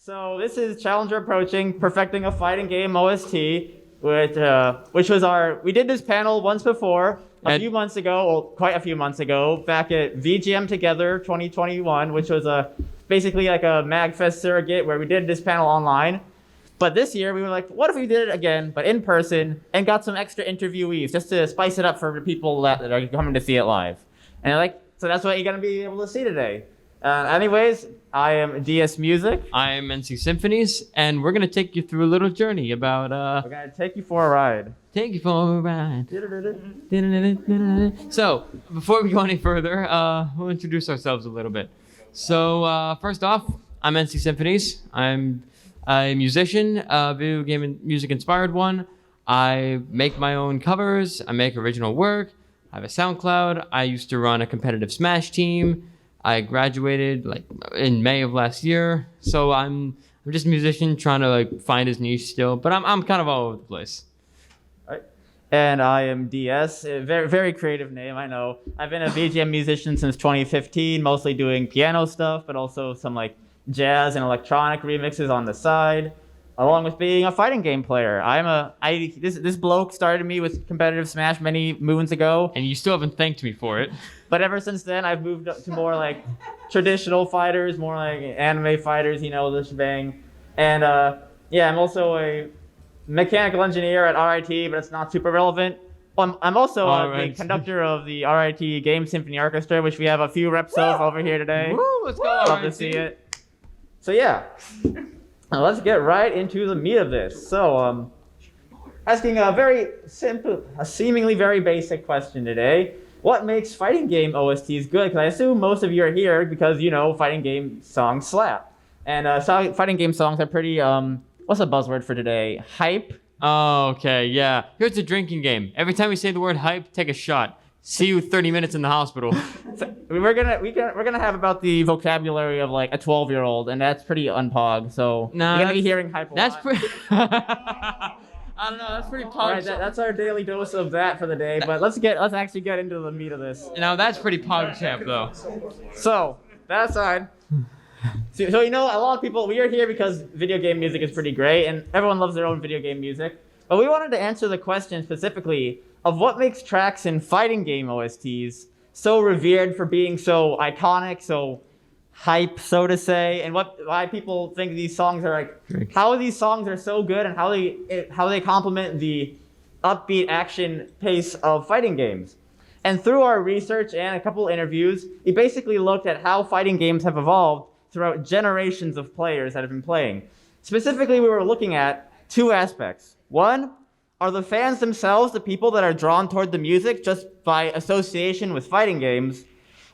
So this is Challenger Approaching, Perfecting a Fighting Game OST, which was we did this panel once before, quite a few months ago, back at VGM Together 2021, which was basically like a MAGFest surrogate where we did this panel online. But this year we were like, what if we did it again, but in person, and got some extra interviewees just to spice it up for the people that are coming to see it live. And so that's what you're going to be able to see today. Anyways, I am DS Music. I am NC Symphonies, and we're going to take you through a little journey about... We're going to take you for a ride. Take you for a ride. So, before we go any further, we'll introduce ourselves a little bit. So, first off, I'm NC Symphonies. I'm a musician, video game and music inspired one. I make my own covers. I make original work. I have a SoundCloud. I used to run a competitive Smash team. I graduated in May of last year, so I'm just a musician trying to find his niche still, but I'm kind of all over the place. All right. And I am DS, a very, very creative name, I know. I've been a VGM musician since 2015, mostly doing piano stuff, but also some jazz and electronic remixes on the side, along with being a fighting game player. This bloke started me with competitive Smash many moons ago. And you still haven't thanked me for it. But ever since then, I've moved up to more traditional fighters, more anime fighters, the shebang. And I'm also a mechanical engineer at RIT, but it's not super relevant. I'm also the conductor of the RIT Game Symphony Orchestra, which we have a few reps of over here today. Woo, let's go, Love to see it. So yeah, now let's get right into the meat of this. So asking a very simple, a seemingly very basic question today. What makes fighting game OSTs good? Because I assume most of you are here because, fighting game songs slap. And fighting game songs are pretty, what's the buzzword for today? Hype? Oh, okay, yeah. Here's a drinking game. Every time we say the word hype, take a shot. See you 30 minutes in the hospital. So we're gonna have about the vocabulary of a 12-year-old, and that's pretty unpog. So you're gonna be hearing hype a that's lot. pretty... I don't know, that's pretty pog. Right, that's our daily dose of that for the day. But let's actually get into the meat of this. Now that's pretty pog champ though. So that aside, so a lot of people, we are here because video game music is pretty great, and everyone loves their own video game music. But we wanted to answer the question specifically of what makes tracks in fighting game OSTs so revered for being so iconic, so hype, so to say, and why people think these songs are how these songs are so good and how they complement the upbeat action pace of fighting games. And through our research and a couple interviews, we basically looked at how fighting games have evolved throughout generations of players that have been playing. Specifically, we were looking at two aspects. One, are the fans themselves the people that are drawn toward the music just by association with fighting games?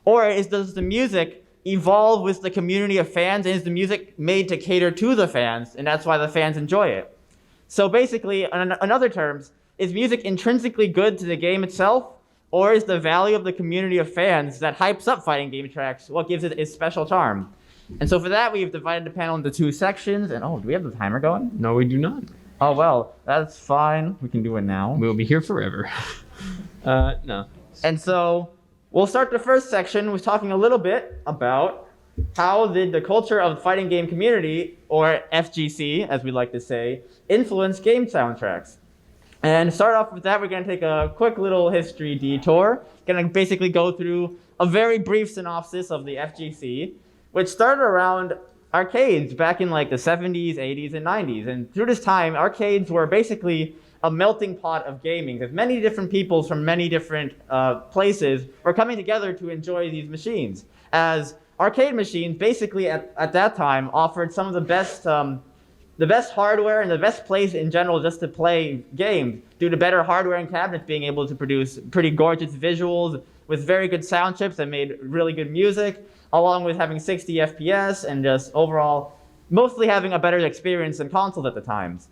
Or does the music evolve with the community of fans, and is the music made to cater to the fans, and that's why the fans enjoy it? So basically, in other terms, is music intrinsically good to the game itself, or is the value of the community of fans that hypes up fighting game tracks what gives it its special charm? And so for that, we've divided the panel into two sections, and do we have the timer going? No, we do not. Oh, well, that's fine. We can do it now. We'll be here forever. No. And so we'll start the first section with talking a little bit about how did the culture of the fighting game community, or FGC, as we like to say, influence game soundtracks. And to start off with that, we're going to take a quick little history detour. Going to basically go through a very brief synopsis of the FGC, which started around arcades back in the 70s, 80s, and 90s. And through this time, arcades were basically a melting pot of gaming, as many different peoples from many different places were coming together to enjoy these machines. As arcade machines basically at that time offered some of the best hardware and the best place in general just to play games, due to better hardware and cabinets being able to produce pretty gorgeous visuals with very good sound chips that made really good music, along with having 60 FPS and just overall mostly having a better experience than consoles at the times.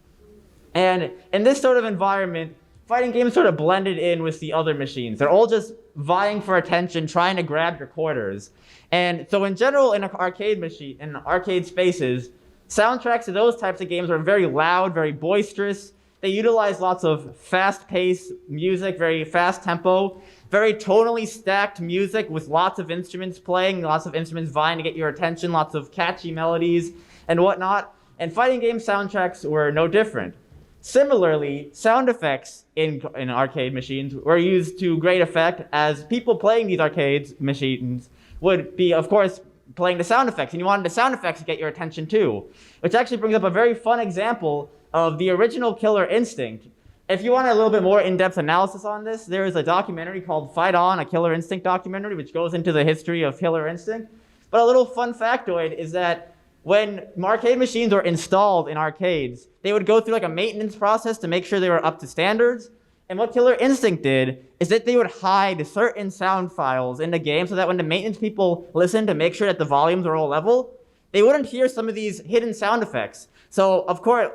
And in this sort of environment, fighting games sort of blended in with the other machines. They're all just vying for attention, trying to grab your quarters. And so in general, in arcade spaces, soundtracks to those types of games are very loud, very boisterous. They utilize lots of fast-paced music, very fast tempo, very tonally stacked music with lots of instruments playing, lots of instruments vying to get your attention, lots of catchy melodies, and whatnot, and fighting game soundtracks were no different. Similarly, sound effects in arcade machines were used to great effect, as people playing these arcade machines would be, of course, playing the sound effects, and you wanted the sound effects to get your attention too. Which actually brings up a very fun example of the original Killer Instinct. If you want a little bit more in-depth analysis on this, there is a documentary called Fight On, a Killer Instinct documentary, which goes into the history of Killer Instinct. But a little fun factoid is that when arcade machines were installed in arcades, they would go through like a maintenance process to make sure they were up to standards. And what Killer Instinct did is that they would hide certain sound files in the game so that when the maintenance people listened to make sure that the volumes were all level, they wouldn't hear some of these hidden sound effects. So, of course,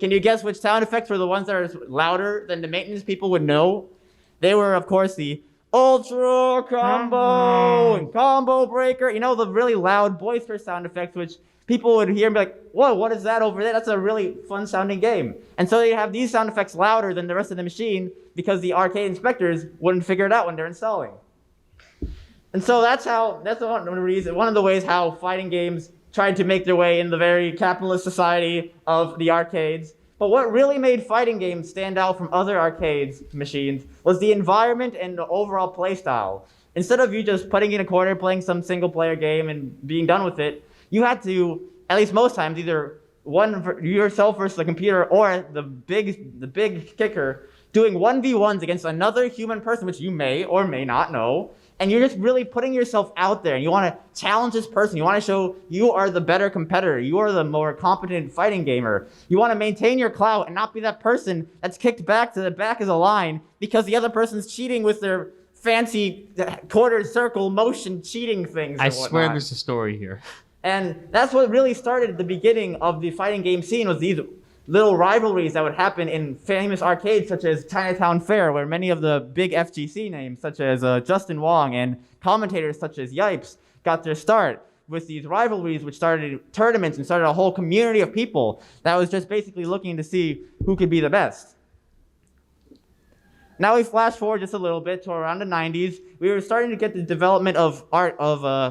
can you guess which sound effects were the ones that are louder than the maintenance people would know? They were, of course, the Ultra Combo and Combo Breaker. You know, the really loud, boisterous sound effects, which people would hear and be like, whoa, what is that over there? That's a really fun sounding game. And so they have these sound effects louder than the rest of the machine because the arcade inspectors wouldn't figure it out when they're installing. And so that's one of the ways how fighting games tried to make their way in the very capitalist society of the arcades. But what really made fighting games stand out from other arcades machines was the environment and the overall play style. Instead of you just putting in a quarter, playing some single player game and being done with it, you had to, at least most times, either yourself versus the computer, or the big kicker, doing 1v1s against another human person, which you may or may not know. And you're just really putting yourself out there, and you want to challenge this person. You want to show you are the better competitor. You are the more competent fighting gamer. You want to maintain your clout and not be that person that's kicked back to the back of the line because the other person's cheating with their fancy quarter circle motion cheating things. I swear there's a story here. And that's what really started at the beginning of the fighting game scene, was these little rivalries that would happen in famous arcades such as Chinatown Fair, where many of the big FGC names such as Justin Wong and commentators such as Yipes got their start with these rivalries, which started tournaments and started a whole community of people that was just basically looking to see who could be the best. Now we flash forward just a little bit to around the 90s. We were starting to get the development of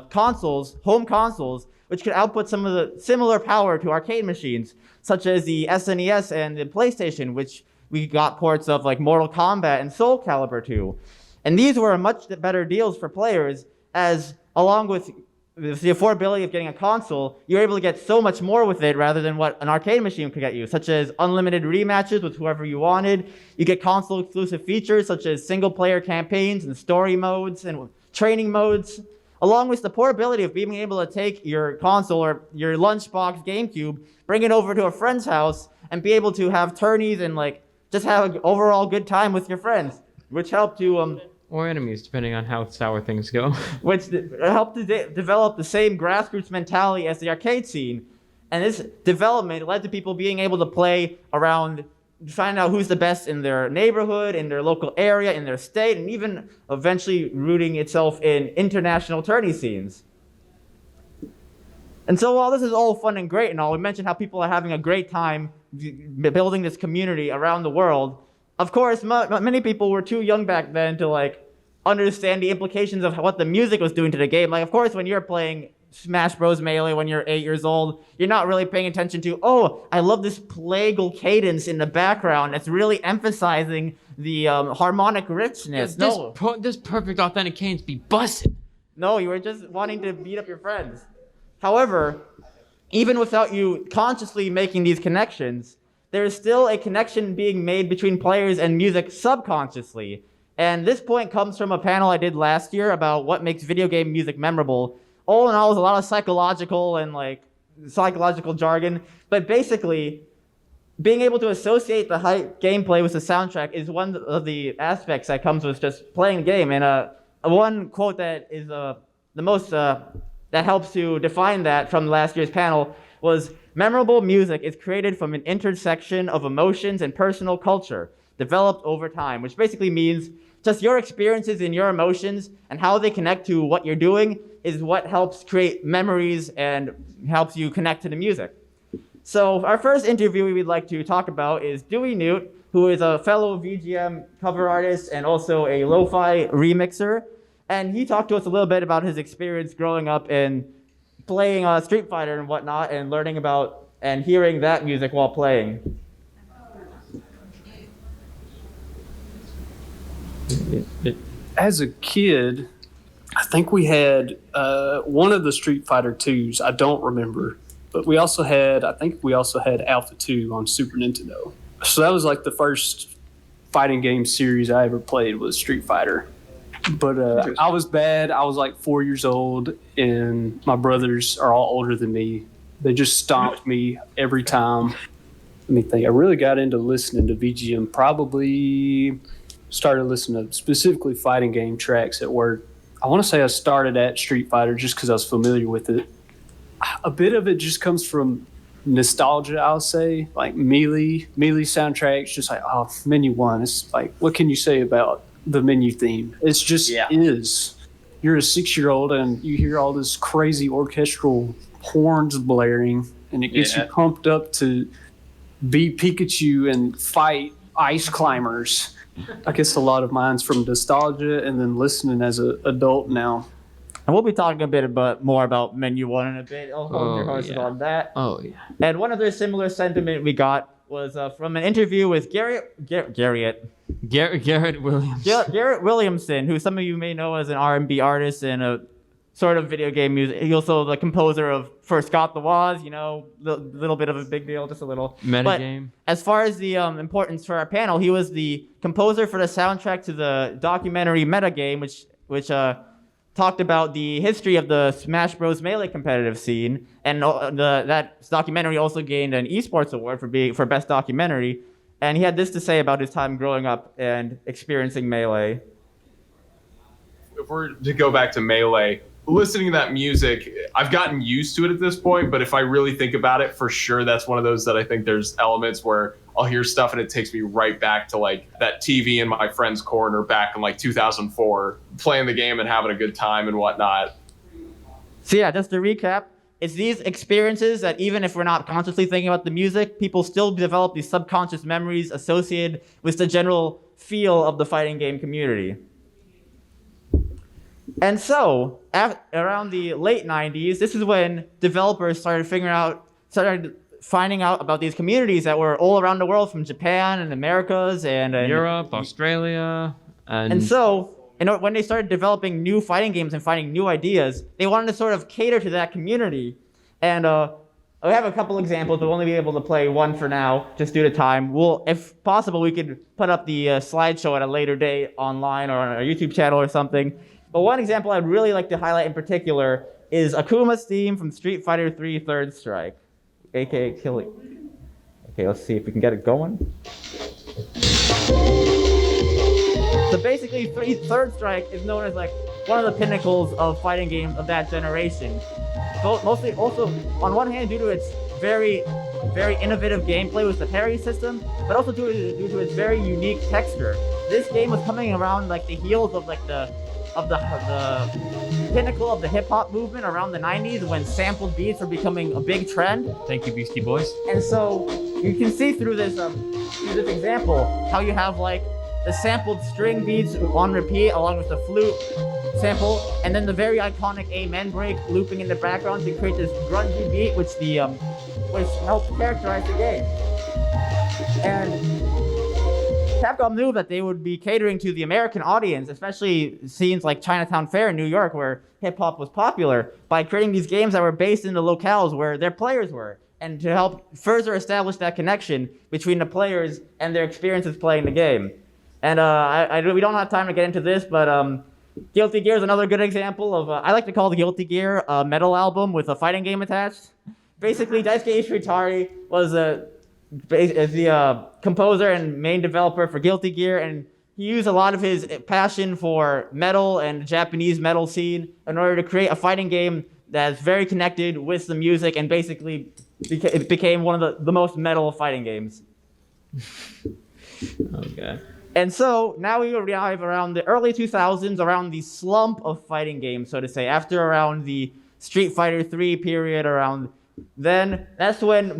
consoles, home consoles, which could output some of the similar power to arcade machines, such as the SNES and the PlayStation, which we got ports of like Mortal Kombat and Soul Calibur 2. And these were much better deals for players, as along with the affordability of getting a console, you're able to get so much more with it rather than what an arcade machine could get you, such as unlimited rematches with whoever you wanted. You get console exclusive features such as single player campaigns and story modes and training modes, along with the portability of being able to take your console or your lunchbox GameCube, bring it over to a friend's house, and be able to have tourneys and like just have an overall good time with your friends, which helped to or enemies, depending on how sour things go. which helped to develop the same grassroots mentality as the arcade scene. And this development led to people being able to play around, find out who's the best in their neighborhood, in their local area, in their state, and even eventually rooting itself in international tourney scenes. And so while this is all fun and great and all, we mentioned how people are having a great time building this community around the world. Of course, many people were too young back then to like understand the implications of what the music was doing to the game. Like, of course, when you're playing Smash Bros. Melee when you're 8 years old, you're not really paying attention to, oh, I love this plagal cadence in the background that's really emphasizing the harmonic richness. This perfect authentic cadence be bussin'. No, you were just wanting to beat up your friends. However, even without you consciously making these connections, there is still a connection being made between players and music subconsciously. And this point comes from a panel I did last year about what makes video game music memorable. All in all, there's a lot of psychological jargon, but basically, being able to associate the gameplay with the soundtrack is one of the aspects that comes with just playing the game. And one quote that is the most that helps to define that from last year's panel was, "Memorable music is created from an intersection of emotions and personal culture, developed over time," which basically means just your experiences and your emotions and how they connect to what you're doing is what helps create memories and helps you connect to the music. So our first interviewee we'd like to talk about is Dewey Newt, who is a fellow VGM cover artist and also a lo-fi remixer. And he talked to us a little bit about his experience growing up in playing Street Fighter and whatnot, and learning about and hearing that music while playing. As a kid, I think we had one of the Street Fighter 2s. I don't remember. But I think we also had Alpha 2 on Super Nintendo. So that was like the first fighting game series I ever played was Street Fighter. But I was bad. I was like 4 years old, and my brothers are all older than me. They just stomped me every time. Let me think. I really got into listening to VGM. Probably started listening to specifically fighting game tracks at work. I want to say I started at Street Fighter just because I was familiar with it. A bit of it just comes from nostalgia, I'll say. Like Melee soundtracks, just like, oh, Menu 1. It's like, what can you say about the menu theme? It's just is. You're a 6-year-old and you hear all this crazy orchestral horns blaring, and it gets you pumped up to be Pikachu and fight ice climbers. I guess a lot of mine's from nostalgia and then listening as an adult now. And we'll be talking a bit more about Menu 1 in a bit. I'll hold your horses on that. Oh, yeah. And one other similar sentiment we got was from an interview with Garrett Williams. Garrett Williamson, who some of you may know as an R&B artist and a sort of video game music. He's also the composer of For Scott the Woz, little bit of a big deal, just a little. Metagame. But as far as the importance for our panel, he was the composer for the soundtrack to the documentary Metagame, which talked about the history of the Smash Bros. Melee competitive scene, and that documentary also gained an esports award for best documentary. And he had this to say about his time growing up and experiencing Melee. If we're to go back to Melee, listening to that music, I've gotten used to it at this point, but if I really think about it, for sure, that's one of those that I think there's elements where I'll hear stuff and it takes me right back to like that TV in my friend's corner back in like 2004, playing the game and having a good time and whatnot. So yeah, just to recap, it's these experiences that even if we're not consciously thinking about the music, people still develop these subconscious memories associated with the general feel of the fighting game community. And so, around the late 90s, this is when developers started finding out about these communities that were all around the world, from Japan and Americas and Europe, Australia, and so when they started developing new fighting games and finding new ideas, they wanted to sort of cater to that community. And I have a couple examples. We'll only be able to play one for now, just due to time. If possible, we could put up the slideshow at a later date online or on our YouTube channel or something. But one example I'd really like to highlight in particular is Akuma's theme from Street Fighter 3 Third Strike, aka Killing. Okay, let's see if we can get it going. So basically, Third Strike is known as like one of the pinnacles of fighting games of that generation. Mostly also, on one hand, due to its very, very innovative gameplay with the parry system, but also due to its very unique texture. This game was coming around like the heels of like the pinnacle of the hip-hop movement around the 90s, when sampled beats were becoming a big trend. Thank you, Beastie Boys. And so you can see through this example how you have like the sampled string beats on repeat along with the flute sample, and then the very iconic Amen break looping in the background to create this grungy beat, which helped characterize the game. And Capcom knew that they would be catering to the American audience, especially scenes like Chinatown Fair in New York, where hip-hop was popular, by creating these games that were based in the locales where their players were, and to help further establish that connection between the players and their experiences playing the game. And we don't have time to get into this, but Guilty Gear is another good example of, I like to call the Guilty Gear a metal album with a fighting game attached. Basically, Daisuke Ishitari was the composer and main developer for Guilty Gear, and he used a lot of his passion for metal and the Japanese metal scene in order to create a fighting game that's very connected with the music, and basically it became one of the most metal fighting games. Okay. And so now we arrive around the early 2000s, around the slump of fighting games, so to say, after around the Street Fighter 3 period, then that's when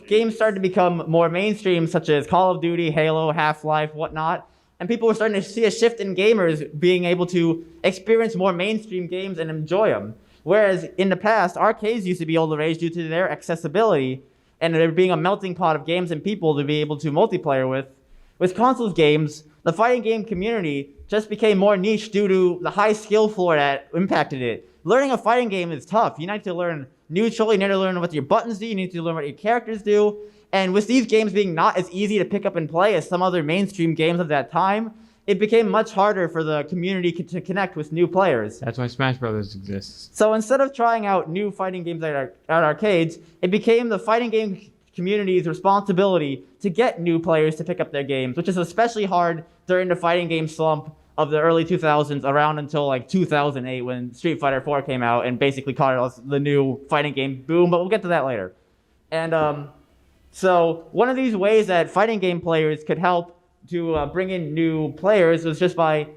games started to become more mainstream, such as Call of Duty, Halo, Half-Life, whatnot. And people were starting to see a shift in gamers being able to experience more mainstream games and enjoy them. Whereas in the past, arcades used to be all the rage due to their accessibility and there being a melting pot of games and people to be able to multiplayer with. With consoles games, the fighting game community just became more niche due to the high skill floor that impacted it. Learning a fighting game is tough. You need to learn neutral, you need to learn what your buttons do, you need to learn what your characters do. And with these games being not as easy to pick up and play as some other mainstream games of that time, it became much harder for the community to connect with new players. That's why Smash Brothers exists. So instead of trying out new fighting games at arcades, it became the fighting game community's responsibility to get new players to pick up their games, which is especially hard during the fighting game slump of the early 2000s around until like 2008 when Street Fighter 4 came out and basically caused the new fighting game boom, but we'll get to that later. And so one of these ways that fighting game players could help to bring in new players was just by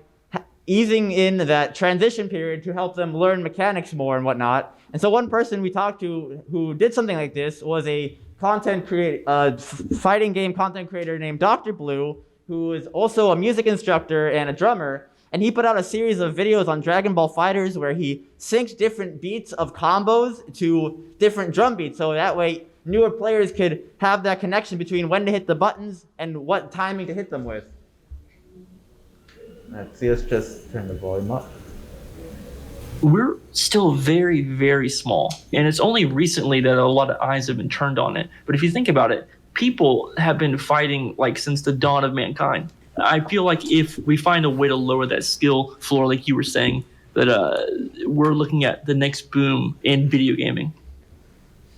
easing in that transition period to help them learn mechanics more and whatnot. And so one person we talked to who did something like this was a fighting game content creator named Dr. Blue, who is also a music instructor and a drummer. And he put out a series of videos on Dragon Ball FighterZ where he synced different beats of combos to different drum beats. So that way newer players could have that connection between when to hit the buttons and what timing to hit them with. Let's just turn the volume up. We're still very, very small. And it's only recently that a lot of eyes have been turned on it. But if you think about it, people have been fighting like since the dawn of mankind. I feel like if we find a way to lower that skill floor, like you were saying, that we're looking at the next boom in video gaming.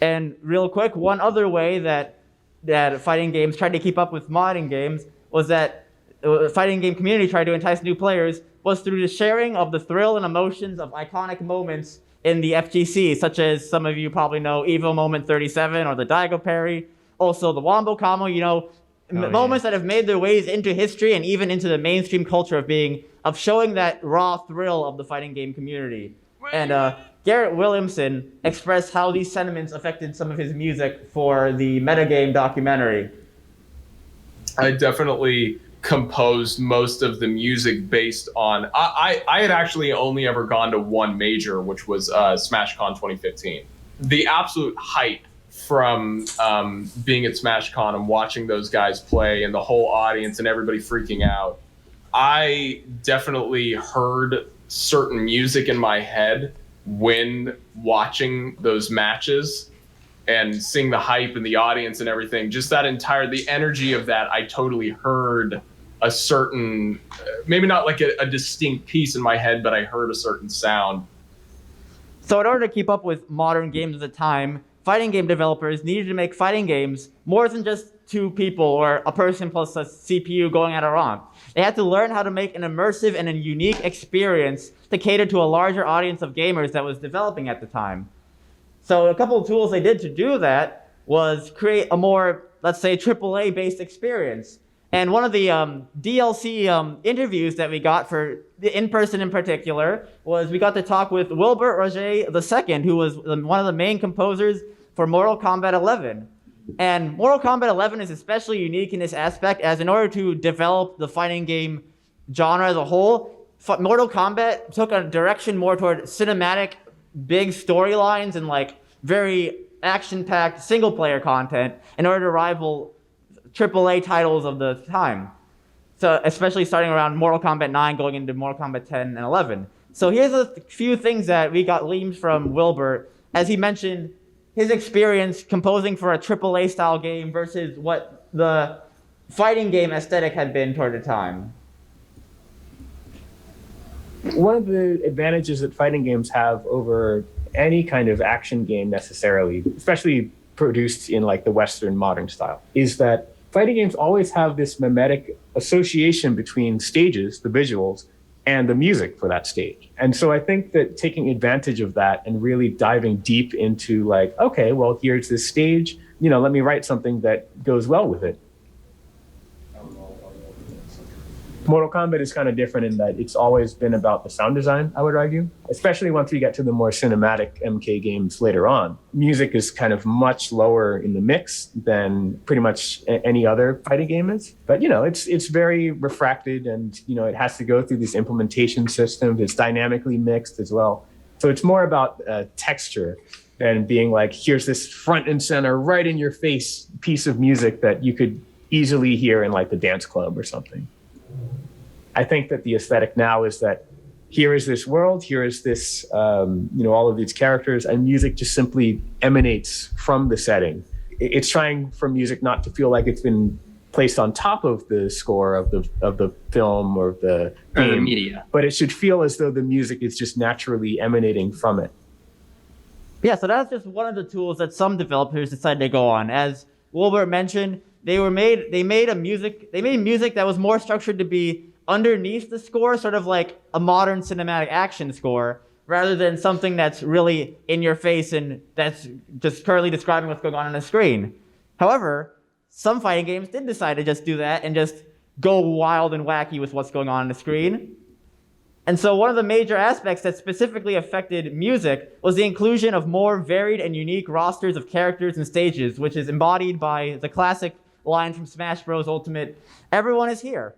And real quick, one other way that fighting games tried to keep up with modding games was that the fighting game community tried to entice new players was through the sharing of the thrill and emotions of iconic moments in the FGC, such as some of you probably know Evo Moment 37 or the Daigo Parry, also the Wombo Combo, moments that have made their ways into history and even into the mainstream culture of showing that raw thrill of the fighting game community. And Garrett Williamson expressed how these sentiments affected some of his music for the Metagame documentary. I definitely composed most of the music based on I had actually only ever gone to one major, which was SmashCon 2015. The absolute hype from being at SmashCon and watching those guys play and the whole audience and everybody freaking out, I definitely heard certain music in my head when watching those matches and seeing the hype and the audience and everything. Just the energy of that, I totally heard a certain, maybe not like a distinct piece in my head, but I heard a certain sound. So in order to keep up with modern games at the time, fighting game developers needed to make fighting games more than just two people or a person plus a CPU going at a romp. They had to learn how to make an immersive and a unique experience to cater to a larger audience of gamers that was developing at the time. So a couple of tools they did to do that was create a more, let's say, AAA based experience. And one of the DLC interviews that we got for the in-person in particular was we got to talk with Wilbert Roger II, who was one of the main composers for Mortal Kombat 11. And Mortal Kombat 11 is especially unique in this aspect, as in order to develop the fighting game genre as a whole, Mortal Kombat took a direction more toward cinematic, big storylines and like very action-packed single-player content in order to rival AAA titles of the time. So especially starting around Mortal Kombat 9 going into Mortal Kombat 10 and 11. So here's a few things that we got gleams from Wilbert. As he mentioned, his experience composing for a AAA style game versus what the fighting game aesthetic had been toward the time. One of the advantages that fighting games have over any kind of action game necessarily, especially produced in like the Western modern style, is that fighting games always have this mimetic association between stages, the visuals, and the music for that stage. And so I think that taking advantage of that and really diving deep into like, okay, well, here's this stage, let me write something that goes well with it. Mortal Kombat is kind of different in that it's always been about the sound design, I would argue, especially once we get to the more cinematic MK games later on. Music is kind of much lower in the mix than pretty much any other fighting game is. But, it's very refracted and, it has to go through these implementation systems. It's dynamically mixed as well. So it's more about texture than being like, here's this front and center, right in your face piece of music that you could easily hear in like the dance club or something. I think that the aesthetic now is that here is this world, here is this, all of these characters, and music just simply emanates from the setting. It's trying for music not to feel like it's been placed on top of the score of the film or the game, media, but it should feel as though the music is just naturally emanating from it. Yeah, so that's just one of the tools that some developers decided to go on. As Wilbert mentioned, they made music that was more structured to be underneath the score, sort of like a modern cinematic action score, rather than something that's really in your face and that's just currently describing what's going on the screen. However, some fighting games did decide to just do that and just go wild and wacky with what's going on the screen. And so one of the major aspects that specifically affected music was the inclusion of more varied and unique rosters of characters and stages, which is embodied by the classic line from Smash Bros. Ultimate, "Everyone is here."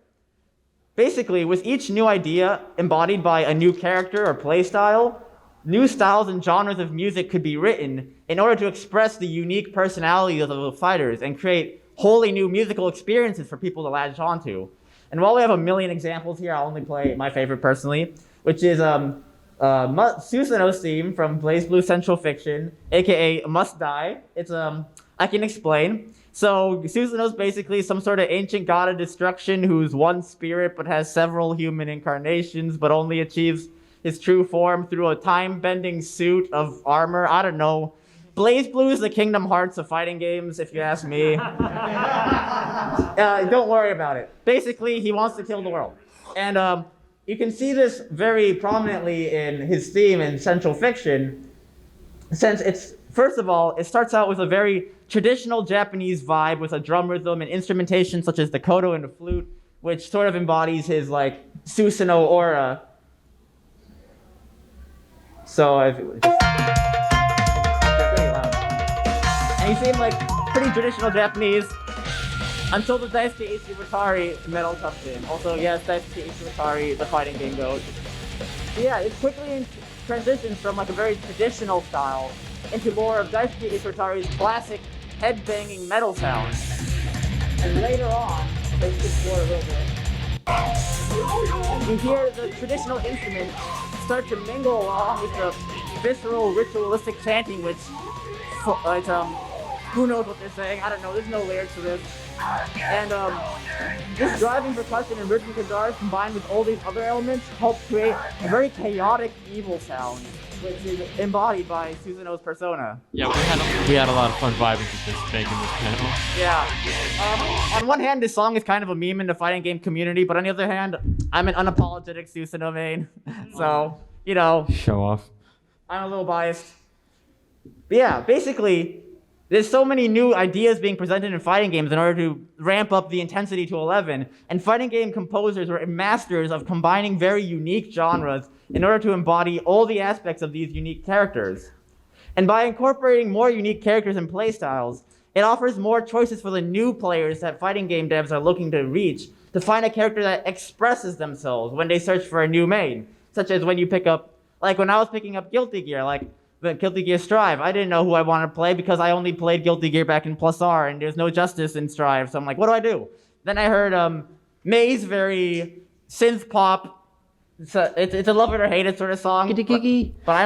Basically, with each new idea embodied by a new character or playstyle, new styles and genres of music could be written in order to express the unique personalities of the fighters and create wholly new musical experiences for people to latch onto. And while we have a million examples here, I'll only play my favorite personally, which is Susanoo's theme from BlazBlue Central Fiction, aka Must Die. It's I can explain. So Susanoo's basically some sort of ancient god of destruction who's one spirit but has several human incarnations, but only achieves his true form through a time-bending suit of armor. I don't know. BlazBlue is the Kingdom Hearts of fighting games, if you ask me. Don't worry about it. Basically, he wants to kill the world. And you can see this very prominently in his theme in Central Fiction, since it's, first of all, it starts out with a very traditional Japanese vibe with a drum rhythm and instrumentation such as the koto and the flute, which sort of embodies his, like, Susanoo aura. So, and he seemed like pretty traditional Japanese until the Daisuke Ichibatari metal comes in. Also, yes, Daisuke Ichibatari, the fighting game goat. Yeah, it quickly transitions from like a very traditional style into more of Daisuke Ichibatari's classic head-banging metal sound. And later on, let's explore a little bit. You hear the traditional instruments start to mingle along with the visceral, ritualistic chanting, which, who knows what they're saying? I don't know. There's no lyrics to this. And this driving percussion and rhythmic guitars combined with all these other elements help create a very chaotic, evil sound, which is embodied by Susanoo's persona. Yeah, we had a lot of fun vibing with this making this panel. Yeah. On one hand, this song is kind of a meme in the fighting game community, but on the other hand, I'm an unapologetic Susanoo main. So, Show off. I'm a little biased. But yeah, basically, there's so many new ideas being presented in fighting games in order to ramp up the intensity to 11, and fighting game composers were masters of combining very unique genres in order to embody all the aspects of these unique characters. And by incorporating more unique characters and playstyles, it offers more choices for the new players that fighting game devs are looking to reach to find a character that expresses themselves when they search for a new main, such as when you pick up, like when I was picking up Guilty Gear, like the Guilty Gear Strive, I didn't know who I wanted to play because I only played Guilty Gear back in Plus R, and there's no justice in Strive, so I'm like, what do I do? Then I heard May's very synth pop. It's a love it or hate it sort of song. But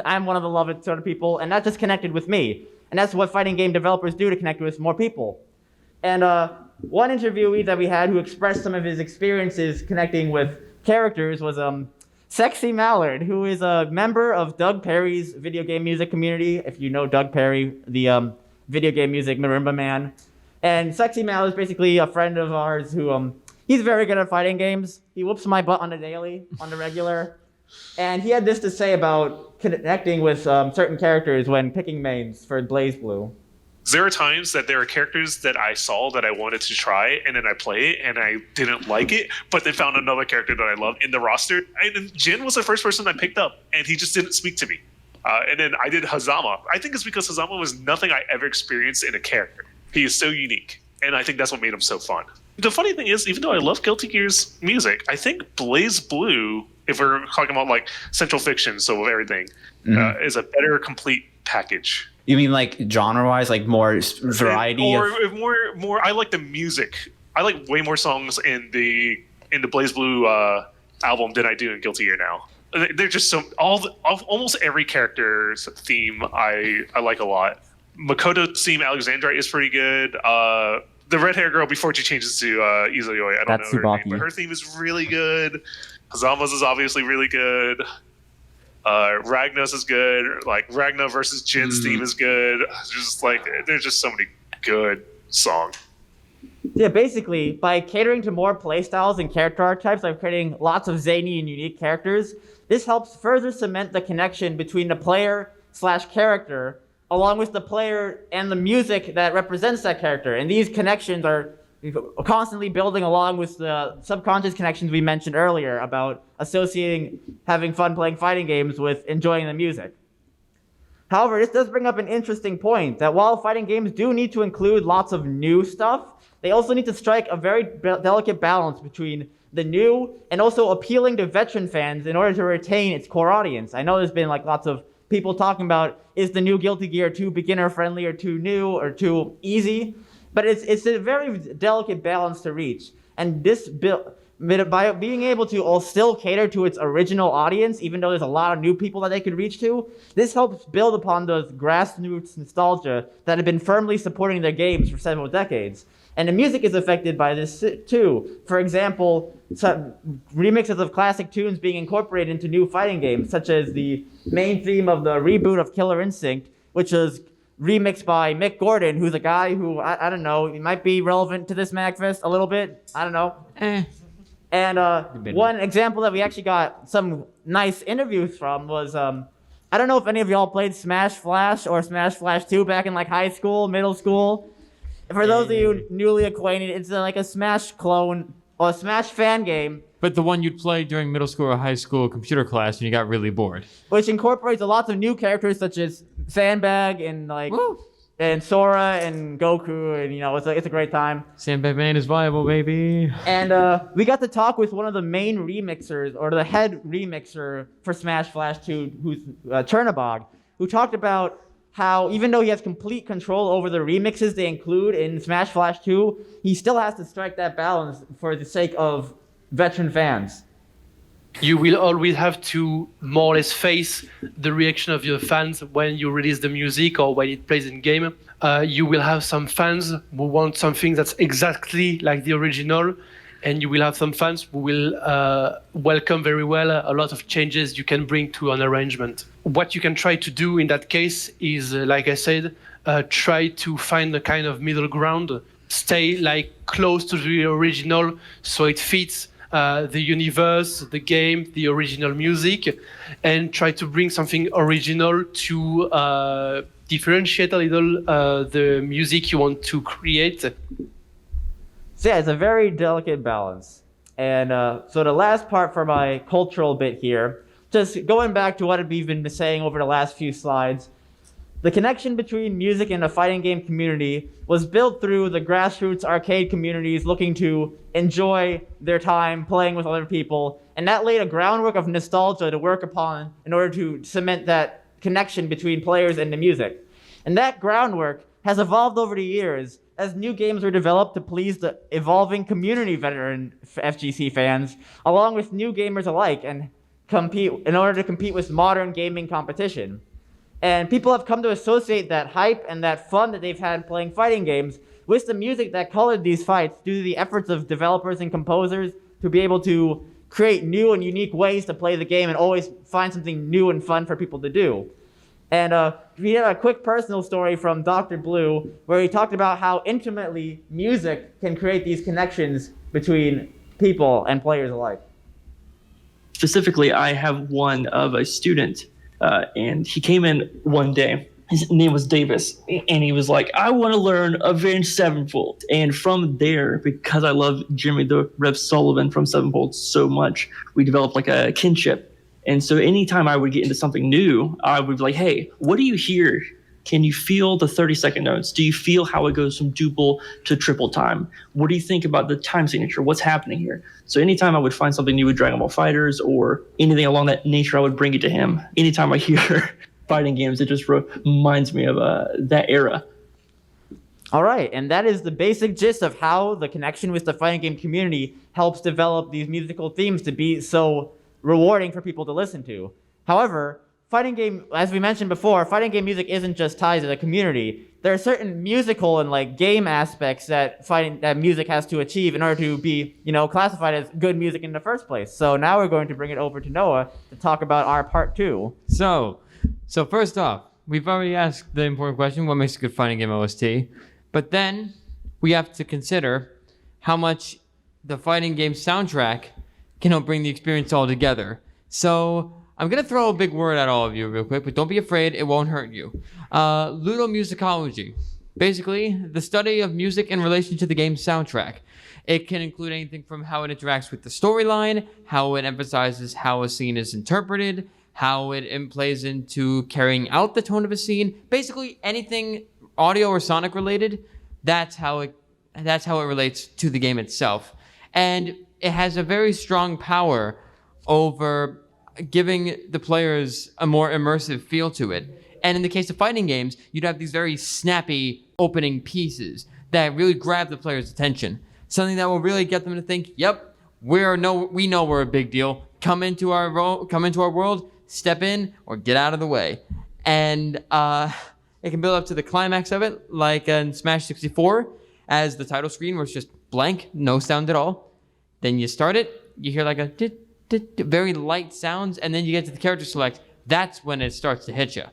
I'm one of the love it sort of people, and that just connected with me. And that's what fighting game developers do to connect with more people. And one interviewee that we had who expressed some of his experiences connecting with characters was Sexy Mallard, who is a member of Doug Perry's video game music community. If you know Doug Perry, the video game music marimba man. And Sexy Mallard is basically a friend of ours who, he's very good at fighting games. He whoops my butt on the regular. And he had this to say about connecting with certain characters when picking mains for BlazBlue. There are times that there are characters that I saw that I wanted to try, and then I play it, and I didn't like it, but then found another character that I loved in the roster. And Jin was the first person I picked up, and he just didn't speak to me. And then I did Hazama. I think it's because Hazama was nothing I ever experienced in a character. He is so unique, and I think that's what made him so fun. The funny thing is, even though I love Guilty Gear's music, I think BlazBlue if we're talking about like Central Fiction, so of everything, is a better complete package. You mean like genre-wise, like more variety? More. I like the music. I like way more songs in the Blaze Blue album than I do in Guilty Gear now. They're just almost every character's theme I like a lot. Makoto's theme, Alexandrite, is pretty good. The red hair girl before she changes to Izuyoi, I don't know her name, but her theme is really good. Hazama's is obviously really good. Ragna's is good. Like Ragna versus Jin's theme is good. There's just so many good songs. Yeah, basically, by catering to more playstyles and character archetypes, like creating lots of zany and unique characters, this helps further cement the connection between the player/character, along with the player and the music that represents that character. And these connections are constantly building along with the subconscious connections we mentioned earlier about associating having fun playing fighting games with enjoying the music. However, this does bring up an interesting point that while fighting games do need to include lots of new stuff, they also need to strike a very delicate balance between the new and also appealing to veteran fans in order to retain its core audience. I know there's been like lots of people talking about, is the new Guilty Gear too beginner friendly or too new or too easy? But it's a very delicate balance to reach. And this by being able to still cater to its original audience, even though there's a lot of new people that they could reach to, this helps build upon those grassroots nostalgia that have been firmly supporting their games for several decades. And the music is affected by this too. For example, some remixes of classic tunes being incorporated into new fighting games, such as the main theme of the reboot of Killer Instinct, which was remixed by Mick Gordon, who's a guy who, I don't know, he might be relevant to this MAGFest a little bit. I don't know. And one example that we actually got some nice interviews from was, I don't know if any of y'all played Smash Flash or Smash Flash 2 back in like high school, middle school. For those of you newly acquainted, it's like a Smash clone or a Smash fan game. But the one you'd play during middle school or high school computer class when you got really bored. Which incorporates lots of new characters such as Sandbag and and Sora and Goku, and it's a great time. Sandbag Man is viable, baby. And we got to talk with one of the main remixers, or the head remixer for Smash Flash 2, who's Chernobog, who talked about how even though he has complete control over the remixes they include in Smash Flash 2, he still has to strike that balance for the sake of veteran fans. You will always have to more or less face the reaction of your fans when you release the music or when it plays in game. You will have some fans who want something that's exactly like the original, and you will have some fans who will welcome very well a lot of changes you can bring to an arrangement. What you can try to do in that case is, like I said, try to find a kind of middle ground, stay like close to the original so it fits the universe, the game, the original music, and try to bring something original to differentiate a little the music you want to create. So yeah, it's a very delicate balance. And so the last part for my cultural bit here, just going back to what we've been saying over the last few slides, the connection between music and the fighting game community was built through the grassroots arcade communities looking to enjoy their time playing with other people, and that laid a groundwork of nostalgia to work upon in order to cement that connection between players and the music. And that groundwork has evolved over the years as new games were developed to please the evolving community veteran FGC fans, along with new gamers alike, and compete in order to compete with modern gaming competition. And people have come to associate that hype and that fun that they've had playing fighting games with the music that colored these fights due to the efforts of developers and composers to be able to create new and unique ways to play the game and always find something new and fun for people to do. And we had a quick personal story from Dr. Blue where he talked about how intimately music can create these connections between people and players alike. Specifically, I have one of a student, and he came in one day. His name was Davis, and he was like, I want to learn Avenged Sevenfold. And from there, because I love Jimmy the Rev Sullivan from Sevenfold so much, we developed like a kinship. And so anytime I would get into something new, I would be like, hey, what do you hear Can you feel the 30-second notes? Do you feel how it goes from duple to triple time? What do you think about the time signature? What's happening here? So anytime I would find something new with Dragon Ball Fighters or anything along that nature, I would bring it to him. Anytime I hear fighting games, it just reminds me of that era. All right, and that is the basic gist of how the connection with the fighting game community helps develop these musical themes to be so rewarding for people to listen to. However, fighting game, as we mentioned before, fighting game music isn't just tied to the community. There are certain musical and like game aspects that music has to achieve in order to be, classified as good music in the first place. So now we're going to bring it over to Noah to talk about our part 2. So first off, we've already asked the important question, what makes a good fighting game OST? But then we have to consider how much the fighting game soundtrack can help bring the experience all together. So I'm going to throw a big word at all of you real quick, but don't be afraid, it won't hurt you. Ludomusicology. Basically, the study of music in relation to the game's soundtrack. It can include anything from how it interacts with the storyline, how it emphasizes how a scene is interpreted, how it plays into carrying out the tone of a scene. Basically, anything audio or sonic related, that's how it relates to the game itself. And it has a very strong power over giving the players a more immersive feel to it. And in the case of fighting games, you'd have these very snappy opening pieces that really grab the player's attention. Something that will really get them to think, yep, we know we're a big deal. Come into our world, step in or get out of the way. And it can build up to the climax of it, like in Smash 64, as the title screen where it's just blank, no sound at all. Then you start it, you hear like a very light sounds, and then you get to the character select. That's when it starts to hit you.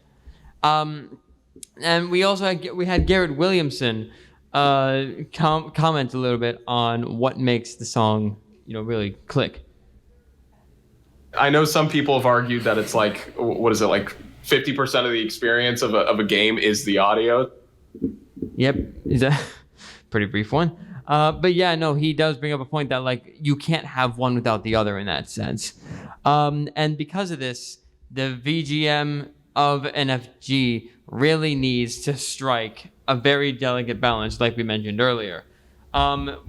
And we also had Garrett Williamson comment a little bit on what makes the song, really click. I know some people have argued that it's like, what is it, like 50% of the experience of a game is the audio. Yep, is a pretty brief one. But yeah, no, he does bring up a point that like you can't have one without the other in that sense. And because of this, the VGM of NFG really needs to strike a very delicate balance, like we mentioned earlier.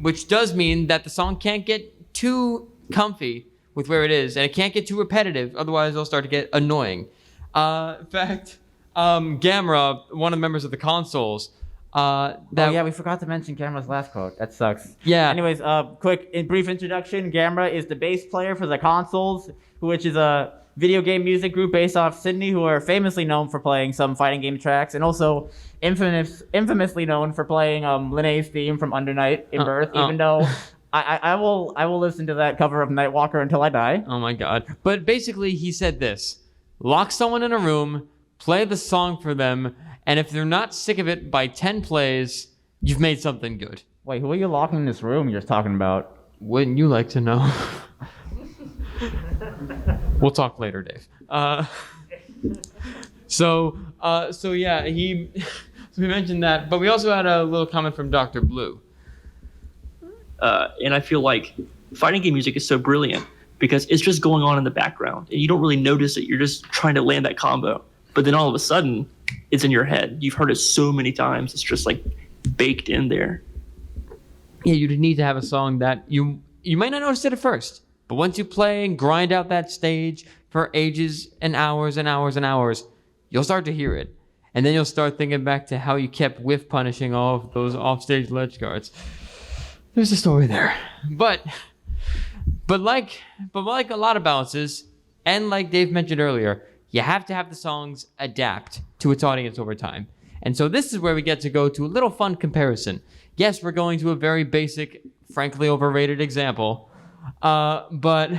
Which does mean that the song can't get too comfy with where it is, and it can't get too repetitive, otherwise it'll start to get annoying. In fact, Gamera, one of the members of the consoles, we forgot to mention Gamera's last quote. That sucks. Yeah. Anyways, brief introduction. Gamera is the bass player for the consoles, which is a video game music group based off Sydney, who are famously known for playing some fighting game tracks, and also infamously known for playing Linnea's theme from Under Night in Birth. Even though I will listen to that cover of Nightwalker until I die. Oh my god! But basically, he said this: lock someone in a room, play the song for them, and if they're not sick of it by 10 plays, you've made something good. Wait, who are you locking in this room you're talking about? Wouldn't you like to know? We'll talk later, Dave. So yeah, we mentioned that, but we also had a little comment from Dr. Blue. And I feel like fighting game music is so brilliant because it's just going on in the background and you don't really notice it. You're just trying to land that combo. But then all of a sudden, it's in your head. You've heard it so many times. It's just like baked in there. Yeah, you need to have a song that you might not notice it at first, but once you play and grind out that stage for ages and hours and hours and hours, you'll start to hear it. And then you'll start thinking back to how you kept whiff punishing all of those offstage ledge guards. There's a story there. But like a lot of balances, and like Dave mentioned earlier, you have to have the songs adapt to its audience over time. And so this is where we get to go to a little fun comparison. Yes, we're going to a very basic, frankly overrated example, but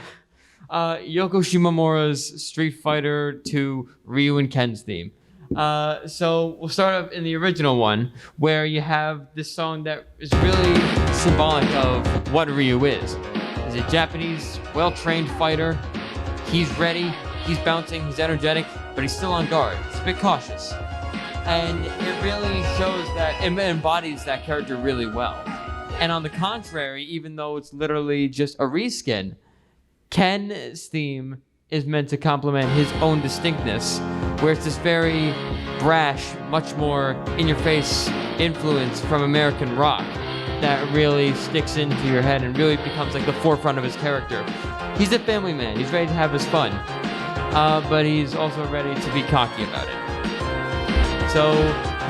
Yoko Shimomura's Street Fighter II Ryu and Ken's theme. So we'll start off in the original one, where you have this song that is really symbolic of what Ryu is. He's a Japanese, well-trained fighter. He's ready, he's bouncing, he's energetic, but he's still on guard. He's a bit cautious. And it really shows that, it embodies that character really well. And on the contrary, even though it's literally just a reskin, Ken's theme is meant to complement his own distinctness, where it's this very brash, much more in-your-face influence from American rock that really sticks into your head and really becomes like the forefront of his character. He's a family man. He's ready to have his fun, but he's also ready to be cocky about it. So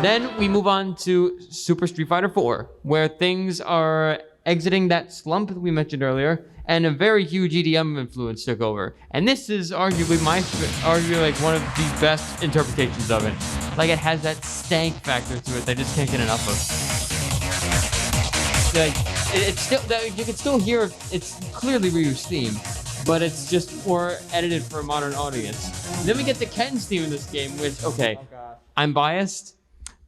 then we move on to Super Street Fighter 4, where things are exiting that slump that we mentioned earlier, and a very huge EDM influence took over. And this is arguably like one of the best interpretations of it. Like, it has that stank factor to it that I just can't get enough of. Like, it's still, you can still hear it's clearly Ryu's theme, but it's just more edited for a modern audience. Then we get the Ken's theme in this game, which, okay, I'm biased,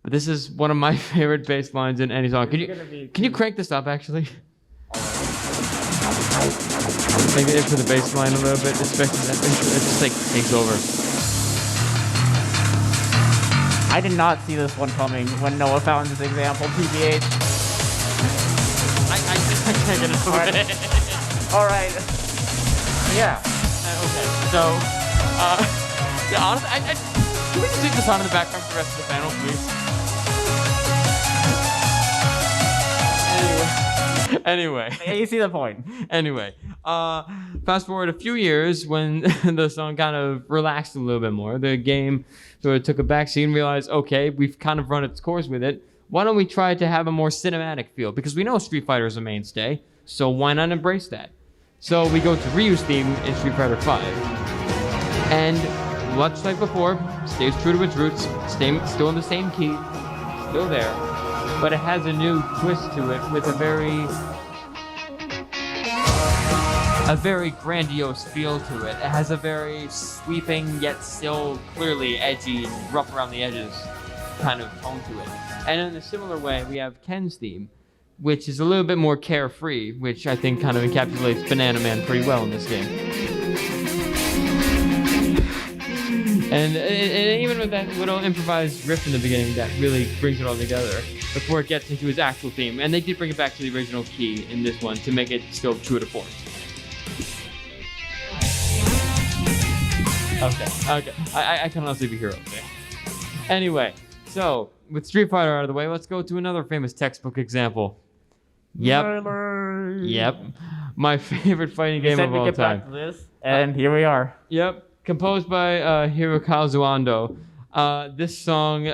but this is one of my favorite bass lines in any song. Can you crank this up, actually? Maybe it for the bass line a little bit, especially that intro. It just like takes over. I did not see this one coming when Noah found this example, PBH. I can't get into it. Alright. Yeah. Okay, so, yeah, honestly, can we just leave this on in the background for the rest of the panel, please? Anyway. Yeah, you see the point. Anyway, fast forward a few years when the song kind of relaxed a little bit more. The game sort of took a backseat and realized, okay, we've kind of run its course with it. Why don't we try to have a more cinematic feel? Because we know Street Fighter is a mainstay, so why not embrace that? So we go to Ryu's theme in Street Fighter V. And much like before, stays true to its roots, still in the same key, still there. But it has a new twist to it with a very grandiose feel to it. It has a very sweeping yet still clearly edgy, rough around the edges kind of tone to it. And in a similar way, we have Ken's theme, which is a little bit more carefree, which I think kind of encapsulates Banana Man pretty well in this game. And even with that little improvised riff in the beginning, that really brings it all together before it gets into his actual theme. And they did bring it back to the original key in this one to make it still true to form. Okay. I can honestly be here okay. Anyway, so with Street Fighter out of the way, let's go to another famous textbook example. Yep. My favorite fighting game of all time. Back to this, and here we are. Yep. Composed by Hirokazu Ando. This song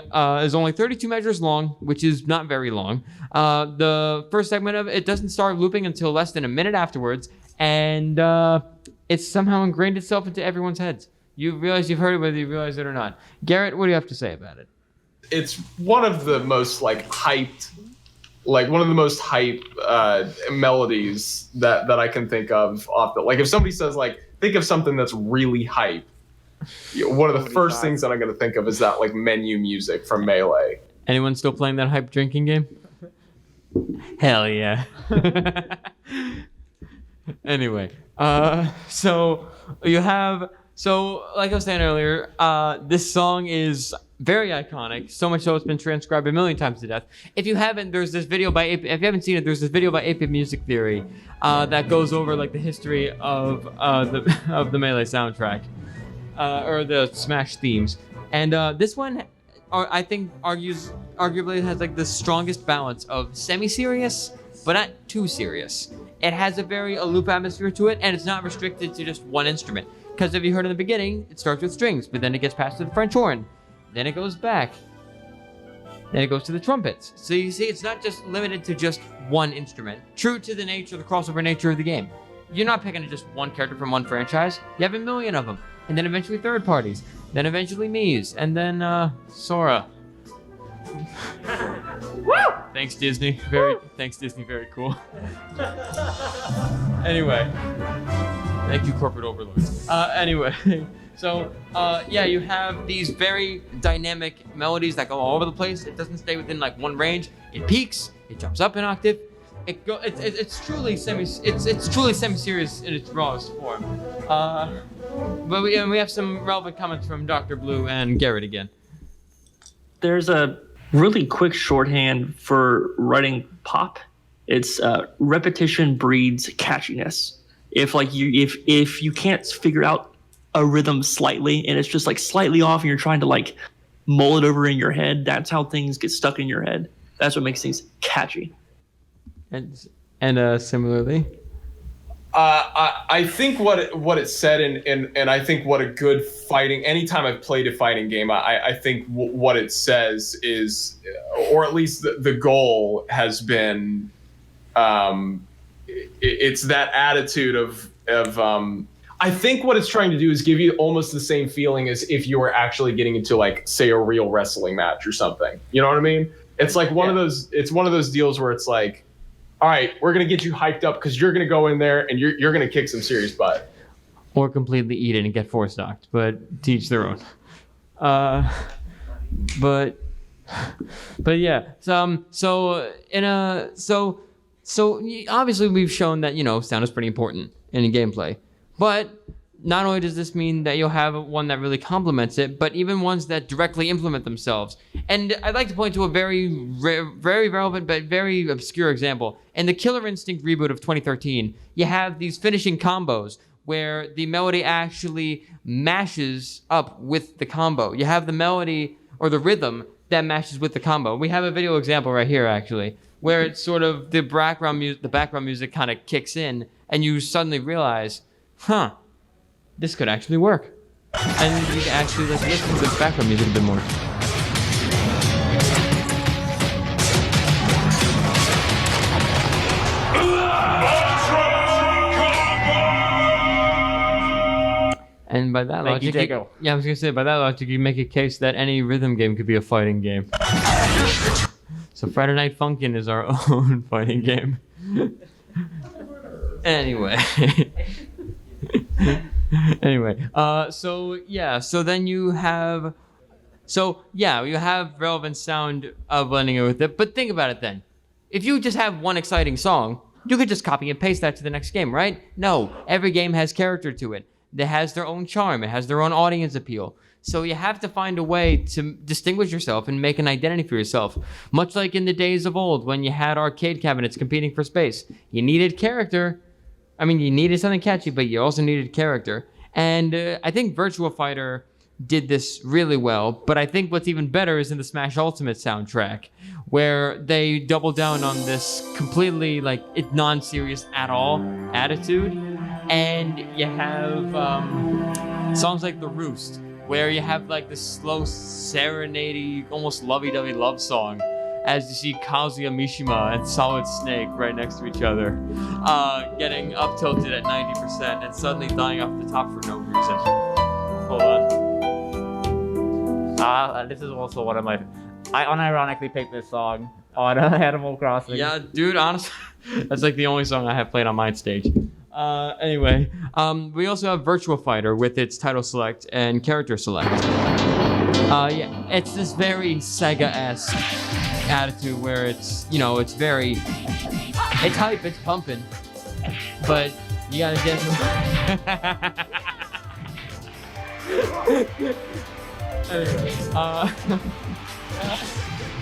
is only 32 measures long, which is not very long. The first segment of it doesn't start looping until less than a minute afterwards, and it's somehow ingrained itself into everyone's heads. You realize you've heard it whether you realize it or not. Garrett, what do you have to say about it? It's one of the most hyped melodies that I can think of off the, if somebody says think of something that's really hype, one of the first things that I'm going to think of is that menu music from Melee. Anyone still playing that hype drinking game? Hell yeah. Anyway, so like I was saying earlier, this song is very iconic, so much so it's been transcribed a million times to death. If you haven't, there's this video by if you haven't seen it, there's this video by 8-Bit Music Theory that goes over the history of the Melee soundtrack or the Smash themes. And this one, I think, arguably has the strongest balance of semi-serious, but not too serious. It has a very aloof atmosphere to it, and it's not restricted to just one instrument. Because if you heard in the beginning, it starts with strings, but then it gets passed to the French horn. Then it goes back. Then it goes to the trumpets. So you see, it's not just limited to just one instrument. True to the crossover nature of the game. You're not picking just one character from one franchise. You have a million of them. And then eventually third parties. Then eventually Mii's. And then, Sora. Woo! Thanks, Disney. Thanks, Disney. Very cool. Anyway. Thank you, corporate overlords. Anyway. So, you have these very dynamic melodies that go all over the place. It doesn't stay within one range. It peaks. It jumps up an octave. It's truly semi-serious in its rawest form. But we have some relevant comments from Dr. Blue and Garrett again. There's a really quick shorthand for writing pop. It's repetition breeds catchiness. If you can't figure out a rhythm slightly and it's just slightly off and you're trying to mull it over in your head. That's how things get stuck in your head. That's what makes things catchy. And similarly, I think what it said, and I think what a good fighting. Anytime I've played a fighting game, I think what it says is, or at least the goal has been, it's that attitude of. I think what it's trying to do is give you almost the same feeling as if you were actually getting into, like, say, a real wrestling match or something. You know what I mean? It's like one of those. It's one of those deals where it's like, all right, we're going to get you hyped up because you're going to go in there and you're going to kick some serious butt. or completely eat it and get force knocked, but to each their own. But yeah. So obviously we've shown that, sound is pretty important in gameplay. But not only does this mean that you'll have one that really complements it, but even ones that directly implement themselves. And I'd like to point to a very relevant but very obscure example. In the Killer Instinct reboot of 2013, you have these finishing combos where the melody actually mashes up with the combo. You have the melody or the rhythm that matches with the combo. We have a video example right here, actually, where it's sort of the background music kind of kicks in, and you suddenly realize, this could actually work. And you can actually listen to the background music a bit more. And by that logic, I was gonna say, by that logic, you make a case that any rhythm game could be a fighting game. So Friday Night Funkin' is our own fighting game. Anyway. So then you have relevant sound blending it with it. But think about it then. If you just have one exciting song, you could just copy and paste that to the next game, right? No, every game has character to it. It has their own charm. It has their own audience appeal. So you have to find a way to distinguish yourself and make an identity for yourself. Much like in the days of old when you had arcade cabinets competing for space. You needed character. I mean, you needed something catchy, but you also needed character. And I think Virtua Fighter did this really well. But I think what's even better is in the Smash Ultimate soundtrack, where they double down on this completely non-serious at all attitude. And you have songs like The Roost, where you have this slow serenade, almost lovey-dovey love song, as you see Kazuya Mishima and Solid Snake right next to each other, getting up tilted at 90% and suddenly dying off the top for no reason. Hold on. This is also one of my... I unironically picked this song on Animal Crossing. Yeah, dude, honestly, that's the only song I have played on my stage. Anyway, we also have Virtua Fighter with its title select and character select. It's this very Sega-esque attitude where it's very, it's hype, it's pumping, but you gotta get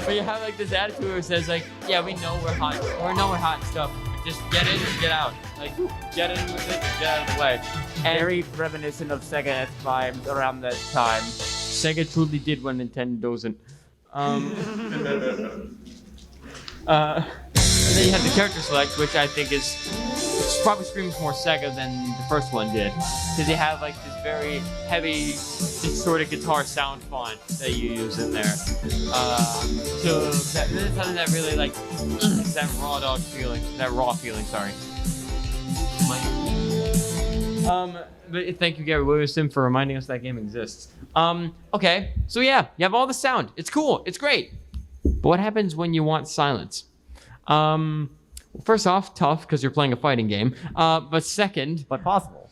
but you have this attitude where it says we know we're hot and stuff, but just get in and get out, get in with it and get out of the way. And very reminiscent of Sega-esque vibes around that time. Sega truly did what Nintendo doesn't. And then you have the character select, which I think probably screams more Sega than the first one did, because you have this very heavy distorted guitar sound font that you use in there. So this is something that really it's that raw feeling. Sorry. But thank you, Gary Williamson, for reminding us that game exists. Okay, so you have all the sound. It's cool. It's great. But what happens when you want silence? First off, tough because you're playing a fighting game. But second, but possible.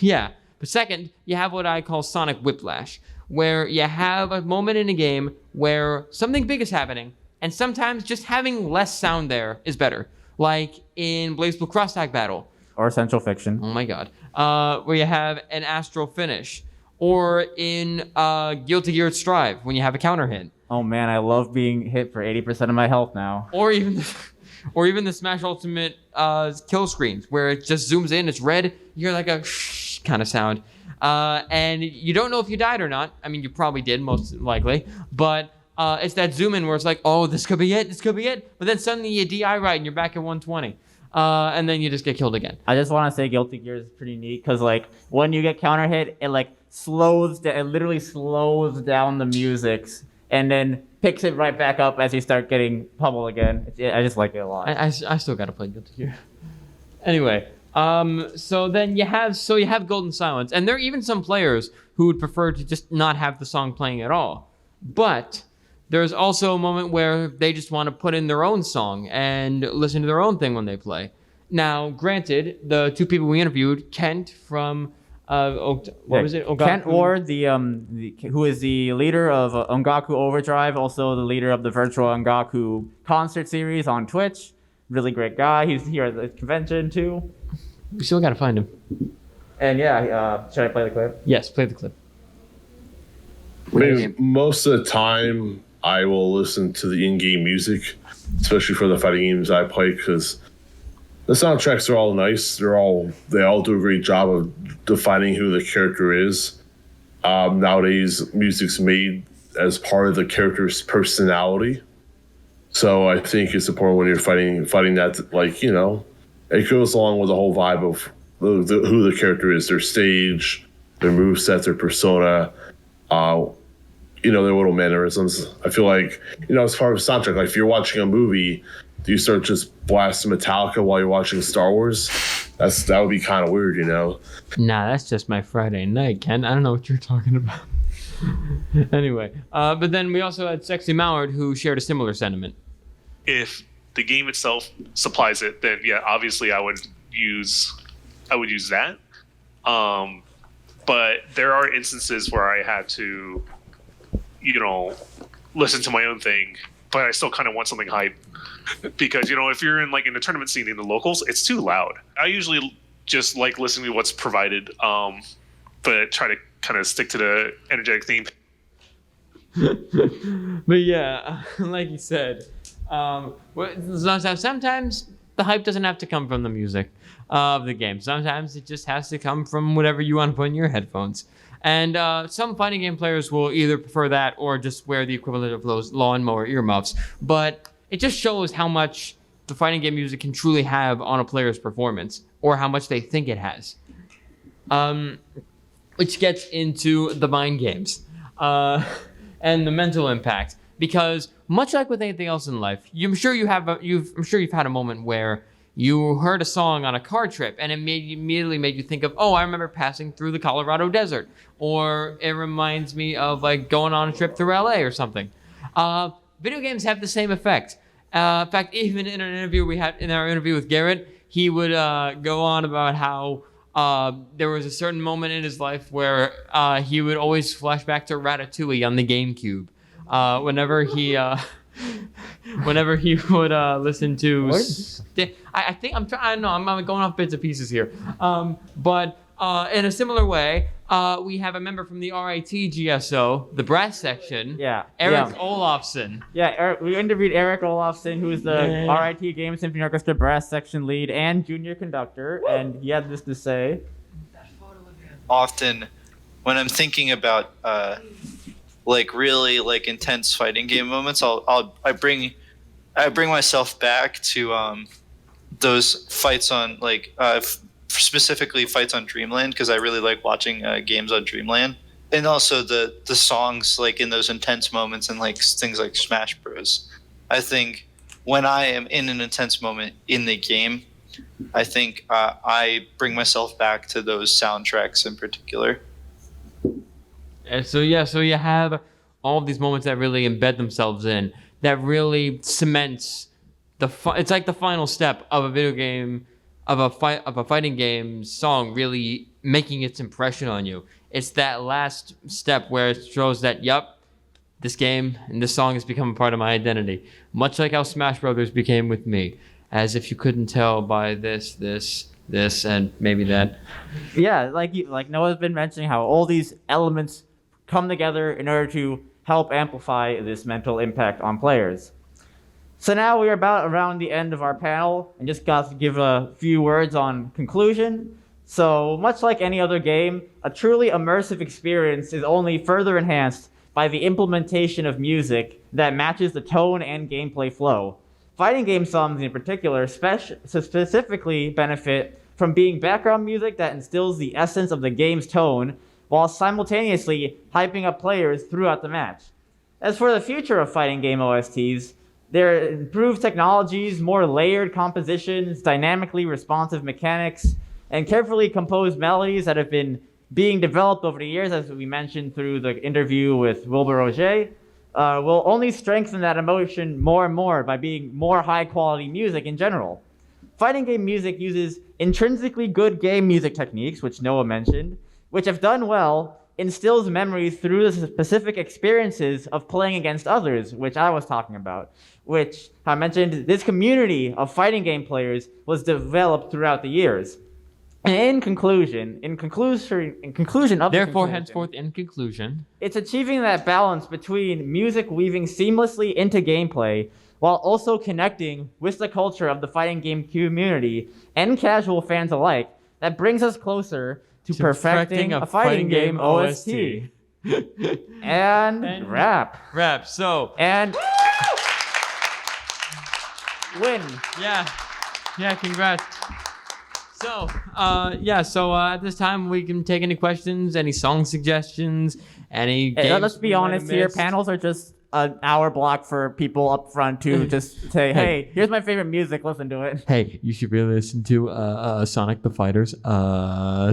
Yeah. But second, you have what I call sonic whiplash, where you have a moment in a game where something big is happening, and sometimes just having less sound there is better. Like in BlazBlue Cross Tag Battle. Or Essential Fiction. Oh my god. Where you have an astral finish. Or in Guilty Gear Strive, when you have a counter hit. Oh man, I love being hit for 80% of my health now. Or even the Smash Ultimate kill screens, where it just zooms in, it's red, you're like a kind of sound. And you don't know if you died or not. I mean, you probably did, most likely. But it's that zoom in where it's like, oh, this could be it. But then suddenly you DI right and you're back at 120. And then you just get killed again. I just want to say Guilty Gear is pretty neat because like when you get counter hit, it like it literally slows down the music and then picks it right back up as you start getting pummeled again. I just like it a lot. I still gotta play Guilty Gear. Anyway, so then you have Golden Silence, and there are even some players who would prefer to just not have the song playing at all. But there's also a moment where they just want to put in their own song and listen to their own thing when they play. Now, granted, the two people we interviewed, Kent from Ongaku? Kent Ward, who is the leader of Ongaku Overdrive, also the leader of the virtual Ongaku concert series on Twitch. Really great guy. He's here at the convention too. We still gotta find him. And yeah, should I play the clip? Yes, play the clip. I mean, most of the time, I will listen to the in-game music, especially for the fighting games I play, because the soundtracks are all nice. They all do a great job of defining who the character is. Nowadays, music's made as part of the character's personality. So I think it's important when you're fighting that, like, you know, it goes along with the whole vibe of who the character is, their stage, their moveset, their persona, you know, their little mannerisms. I feel like, you know, as far as soundtrack, like if you're watching a movie, do you start just blasting Metallica while you're watching Star Wars? That would be kind of weird, you know? Nah, that's just my Friday night, Ken. I don't know what you're talking about. Anyway, but then we also had Sexy Mallard, who shared a similar sentiment. If the game itself supplies it, then yeah, obviously I would use that. But there are instances where I had to, you know, listen to my own thing, but I still kind of want something hype. Because, you know, if you're in the tournament scene in the locals, it's too loud. I usually just like listening to what's provided, but try to kind of stick to the energetic theme. But yeah, like you said, sometimes the hype doesn't have to come from the music of the game. Sometimes it just has to come from whatever you want to put in your headphones. And some fighting game players will either prefer that or just wear the equivalent of those lawnmower earmuffs. But it just shows how much the fighting game music can truly have on a player's performance, or how much they think it has. Which gets into the mind games and the mental impact. Because much like with anything else in life, I'm sure you've had a moment where you heard a song on a car trip and it immediately made you think of, oh, I remember passing through the Colorado desert, or it reminds me of like going on a trip through LA or something. Video games have the same effect. In fact, even in our interview with Garrett, he would go on about how there was a certain moment in his life where he would always flash back to Ratatouille on the GameCube. Whenever he would listen to, I'm going off bits and pieces here. But in a similar way, we have a member from the RIT GSO, the brass section. Yeah. Eric Olofsson. Yeah, we interviewed Eric Olofsson, who's the RIT Game Symphony Orchestra brass section lead and junior conductor, and he had this to say. Often, when I'm thinking about really intense fighting game moments, I bring myself back to those fights on specifically fights on Dreamland, because I really like watching games on Dreamland, and also the songs in those intense moments and things like Smash Bros. I think when I am in an intense moment in the game, I think I bring myself back to those soundtracks in particular. And so you have all of these moments that really embed themselves in, that really cements it's like the final step of a video game, of a fighting game song really making its impression on you. It's that last step where it shows that, yep, this game and this song has become a part of my identity. Much like how Smash Brothers became with me, as if you couldn't tell by this, and maybe that. Yeah, like Noah's been mentioning, how all these elements come together in order to help amplify this mental impact on players. So now we're about around the end of our panel, and just got to give a few words on conclusion. So, much like any other game, a truly immersive experience is only further enhanced by the implementation of music that matches the tone and gameplay flow. Fighting game songs in particular specifically benefit from being background music that instills the essence of the game's tone while simultaneously hyping up players throughout the match. As for the future of fighting game OSTs, there are improved technologies, more layered compositions, dynamically responsive mechanics, and carefully composed melodies that have been being developed over the years, as we mentioned through the interview with Wilbur Roger, will only strengthen that emotion more and more by being more high-quality music in general. Fighting game music uses intrinsically good game music techniques, which Noah mentioned, which if done well, instills memories through the specific experiences of playing against others, which I was talking about, which I mentioned this community of fighting game players was developed throughout the years. And in conclusion Therefore, henceforth, in conclusion, it's achieving that balance between music weaving seamlessly into gameplay while also connecting with the culture of the fighting game community and casual fans alike that brings us closer to perfecting a fighting game OST. and rap. Rap. So. And win. Yeah, congrats. So, at this time we can take any questions, any song suggestions, any games. Let's be honest here, panels are just an hour block for people up front to just say, hey, here's my favorite music, listen to it. Hey, you should really listen to Sonic the Fighters,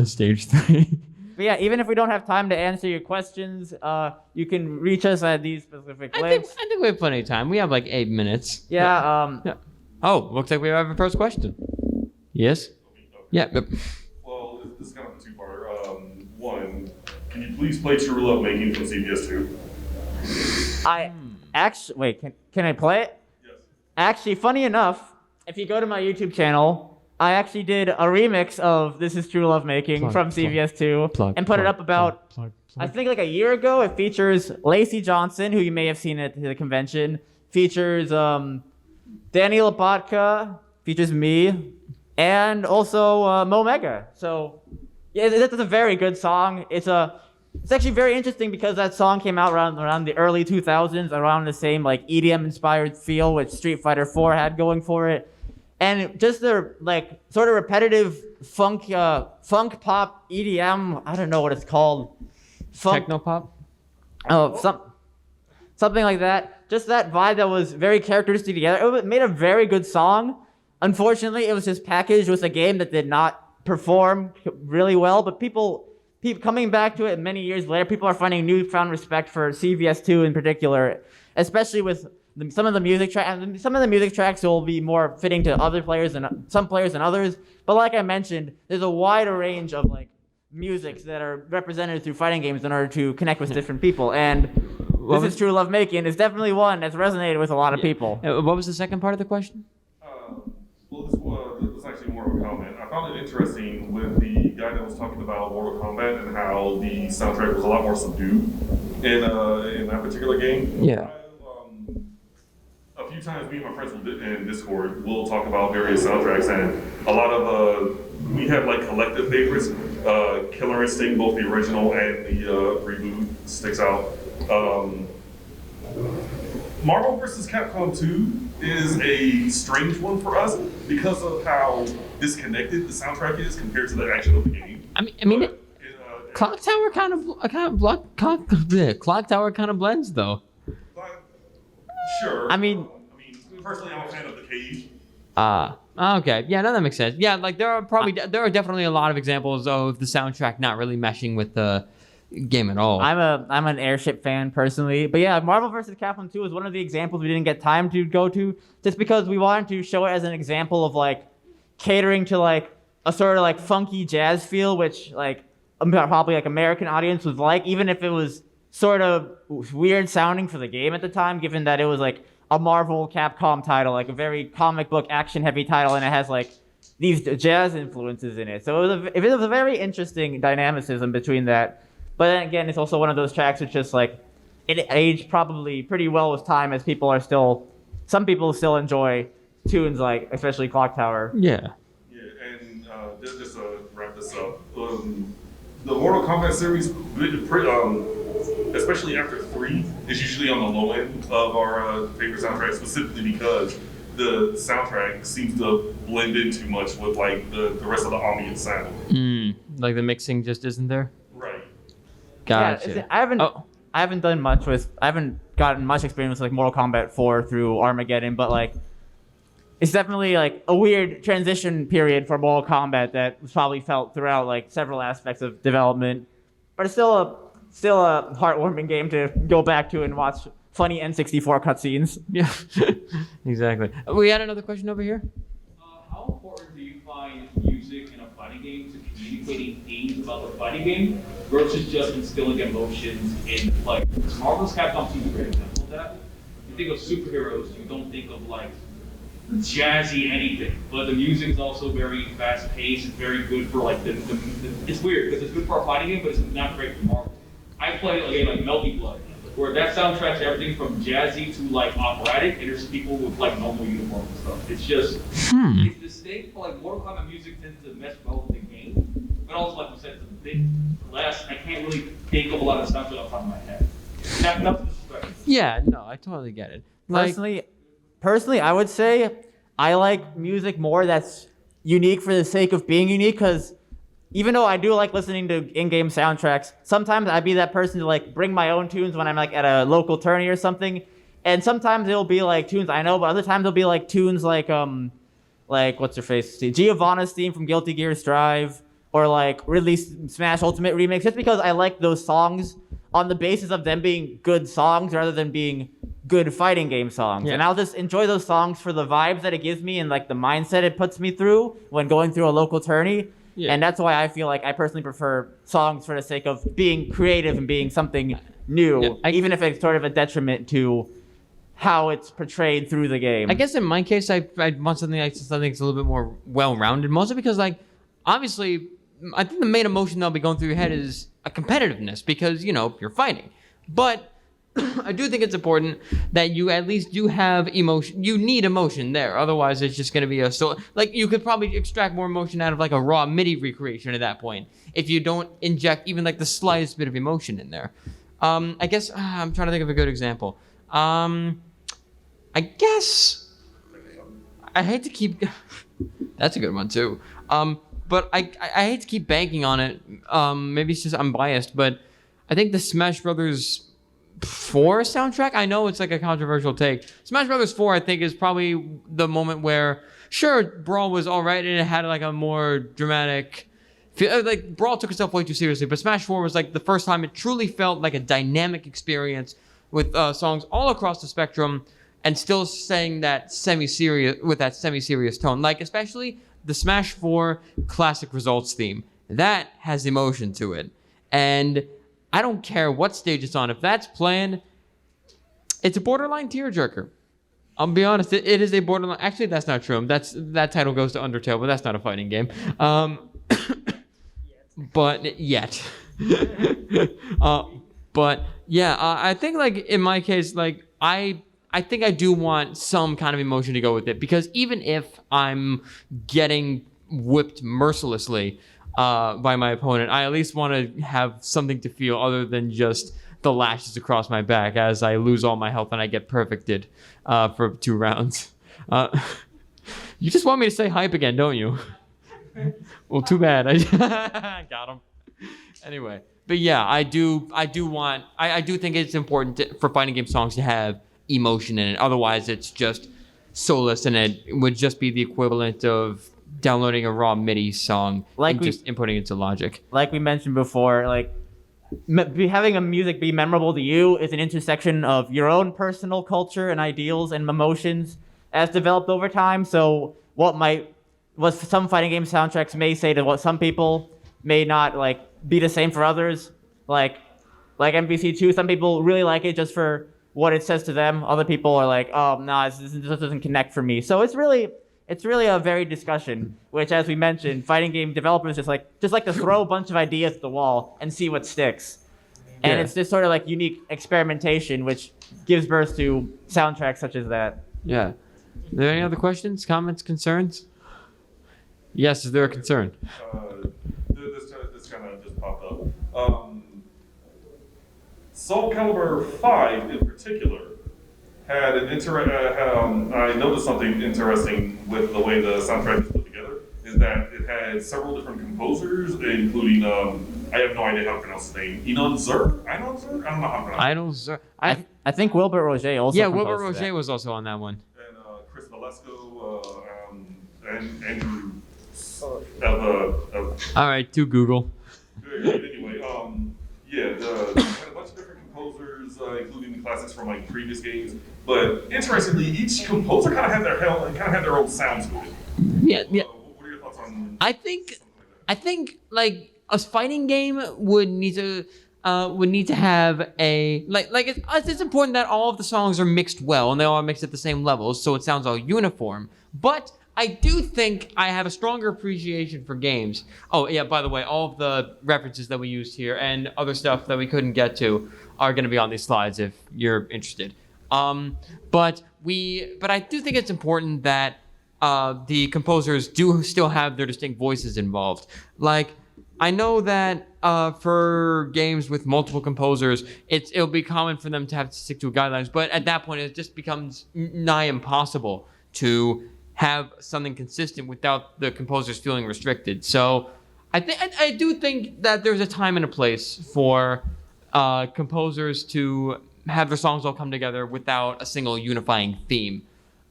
Stage 3. But yeah, even if we don't have time to answer your questions, you can reach us at these specific links. I think we have plenty of time. We have like 8 minutes. Yeah. Oh, looks like we have a first question. Yes? Yeah. Yep. Well, this is kind of a two-parter. One, can you please play True Love Making from CBS 2? Wait, can I play it? Yes. Actually, funny enough, if you go to my YouTube channel, I actually did a remix of This Is True Love Making from CBS 2 and put it up about, I think like a year ago. It features Lacey Johnson, who you may have seen at the convention, features Danny Lopatka, features me, and also Mo Mega. So yeah, that's a very good song. It's actually very interesting because that song came out around the early 2000s, around the same like EDM inspired feel which Street Fighter 4 had going for it. And just the like sort of repetitive funk pop EDM, I don't know what it's called. Techno pop? Oh, something like that. Just that vibe that was very characteristic together. It made a very good song. Unfortunately, it was just packaged with a game that did not perform really well, but people keep coming back to it many years later. People are finding newfound respect for CVS2 in particular, especially with some of the music tracks. Some of the music tracks will be more fitting to other players and some players than others. But like I mentioned, there's a wider range of like musics that are represented through fighting games in order to connect with different people. And This Is True Love Making is definitely one that's resonated with a lot of people. What was the second part of the question? Well, this was actually more of a comment. I found it interesting with the guy that was talking about Mortal Kombat and how the soundtrack was a lot more subdued in that particular game. Yeah. A few times, me and my friends in Discord will talk about various soundtracks, and a lot of we have like collective favorites. Killer Instinct, both the original and the reboot, sticks out. Marvel vs. Capcom 2 is a strange one for us because of how disconnected the soundtrack is compared to the action of the game. Clock Tower kind of blends though. Sure. I mean, personally, I'm a fan of the Cage. Okay. Yeah, no, that makes sense. Yeah, like there are definitely a lot of examples of the soundtrack not really meshing with the game at all. I'm an Airship fan personally, but yeah, Marvel vs. Capcom 2 is one of the examples we didn't get time to go to, just because we wanted to show it as an example of like catering to like a sort of like funky jazz feel, which like probably like American audience was like, even if it was sort of weird sounding for the game at the time, given that it was like a Marvel Capcom title, like a very comic book action heavy title, and it has like these jazz influences in it. So it was a very interesting dynamicism between that. But then again, it's also one of those tracks which just like it aged probably pretty well with time, as some people still enjoy tunes like especially Clock Tower. Yeah, and just to wrap this this up. The Mortal Kombat series, especially after 3, is usually on the low end of our favorite soundtrack, specifically because the soundtrack seems to blend in too much with like the rest of the ambient sound. Like the mixing just isn't there. Right. Gotcha. Yeah, I haven't gotten much experience with like Mortal Kombat 4 through Armageddon, but like it's definitely like a weird transition period for Mortal Kombat that was probably felt throughout like several aspects of development. But it's still a heartwarming game to go back to and watch funny N64 cutscenes. Yeah, exactly. We had another question over here. How important do you find music in a fighting game to communicating themes about the fighting game versus just instilling emotions in the player? Marvel's Capcom 2 is a great example of that. You think of superheroes, you don't think of like jazzy anything, but the music is also very fast paced. It's very good for like the it's weird because it's good for a fighting game, but it's not great for Marvel. I played a game like Melty Blood, where that soundtrack's everything from jazzy to like operatic, and there's people with like normal uniforms and stuff. It's just it's distinct, but like Mortal Kombat music tends to mesh well with the game, but also like you said, it's a bit less. I can't really think of a lot of soundtrack off the top of my head. Nothing disrespectful. Yeah, no, I totally get it. Like, Personally, I would say I like music more that's unique for the sake of being unique, because even though I do like listening to in-game soundtracks, sometimes I'd be that person to like bring my own tunes when I'm like at a local tourney or something. And sometimes it'll be like tunes I know, but other times it'll be like tunes like what's her face? Giovanna's theme from Guilty Gear Strive, or like Ridley's Smash Ultimate Remix, just because I like those songs on the basis of them being good songs rather than being good fighting game songs. Yeah. And I'll just enjoy those songs for the vibes that it gives me and like the mindset it puts me through when going through a local tourney. Yeah. And that's why I feel like I personally prefer songs for the sake of being creative and being something new, even if it's sort of a detriment to how it's portrayed through the game. I guess in my case, I want something that's a little bit more well-rounded, mostly because like obviously I think the main emotion that'll be going through your head is a competitiveness, because you're fighting. But I do think it's important that you at least do have emotion. You need emotion there. Otherwise, it's just going to be like you could probably extract more emotion out of like a raw MIDI recreation at that point if you don't inject even like the slightest bit of emotion in there. I guess I'm trying to think of a good example. I guess I hate to keep. That's a good one too. But I hate to keep banking on it. Maybe it's just I'm biased, but I think the Smash Brothers 4 soundtrack, I know it's like a controversial take. Smash Brothers 4, I think, is probably the moment where, sure, Brawl was all right and it had like a more dramatic feel. Like Brawl took itself way too seriously, but Smash 4 was like the first time it truly felt like a dynamic experience with songs all across the spectrum and still saying that semi-serious tone. Like especially the Smash 4 classic results theme. That has emotion to it. And I don't care what stage it's on. If that's playing, it's a borderline tearjerker. I'll be honest, it is a borderline. Actually, that's not true. That title goes to Undertale, but that's not a fighting game. But yet. But yeah, I think like in my case, like I think I do want some kind of emotion to go with it, because even if I'm getting whipped mercilessly by my opponent, I at least want to have something to feel other than just the lashes across my back as I lose all my health and I get perfected for 2 rounds. You just want me to say hype again, don't you? Well, too bad. I got him. Anyway, but yeah, I do think it's important for fighting game songs to have emotion in it. Otherwise, it's just soulless, and it would just be the equivalent of downloading a raw MIDI song and just inputting it into Logic. Like we mentioned before, like having a music be memorable to you is an intersection of your own personal culture and ideals and emotions as developed over time. So what some fighting game soundtracks may say to what some people may not like be the same for others. Like MVC2, some people really like it just for what it says to them. Other people are like, oh, no, this doesn't connect for me. So it's really a varied discussion, which, as we mentioned, fighting game developers just like to throw a bunch of ideas at the wall and see what sticks. And it's this sort of like unique experimentation, which gives birth to soundtracks such as that. Yeah. Are there any other questions, comments, concerns? Yes, is there a concern? The Soul Calibur 5 in particular had an I noticed something interesting with the way the soundtrack is put together, is that it had several different composers, including, I have no idea how to pronounce his name, Inon Zur? I don't know how to pronounce it. I think Wilbert Roger also. Yeah, composed Wilbert Roger that. was also on that one. And Chris Valesco, and Andrew All right, to Google. anyway, yeah, had a bunch of different composers, including the classics from like previous games. But interestingly, each composer kind of had their own sounds to it. Yeah, yeah. What are your thoughts on? I think like a fighting game would need to have a it's important that all of the songs are mixed well and they all are mixed at the same levels, so it sounds all uniform. But I do think I have a stronger appreciation for games. Oh yeah, by the way, all of the references that we used here and other stuff that we couldn't get to are going to be on these slides if you're interested. But I do think it's important that the composers do still have their distinct voices involved. Like, I know that for games with multiple composers, it'll be common for them to have to stick to guidelines, but at that point, it just becomes nigh impossible to have something consistent without the composers feeling restricted. So I do think that there's a time and a place for composers to have their songs all come together without a single unifying theme.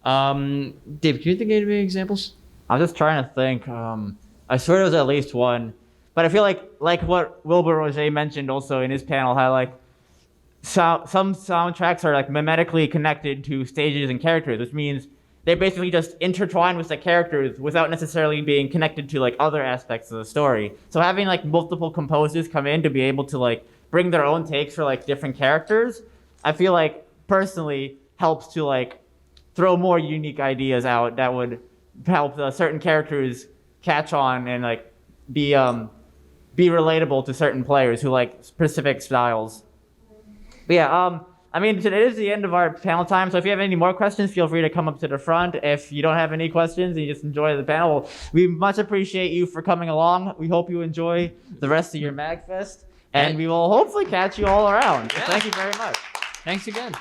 Dave, can you think of any examples? I'm just trying to think. I swear there was at least one, but I feel like what Wilbur Roger mentioned also in his panel, how like some soundtracks are like mimetically connected to stages and characters, which means they basically just intertwine with the characters without necessarily being connected to like other aspects of the story. So having like multiple composers come in to be able to like bring their own takes for like different characters, I feel like personally helps to like throw more unique ideas out that would help certain characters catch on and like be relatable to certain players who like specific styles. But yeah, I mean, it is the end of our panel time, so if you have any more questions, feel free to come up to the front. If you don't have any questions and you just enjoy the panel, we much appreciate you for coming along. We hope you enjoy the rest of your MAGFest, and we will hopefully catch you all around. So thank you very much. Thanks again.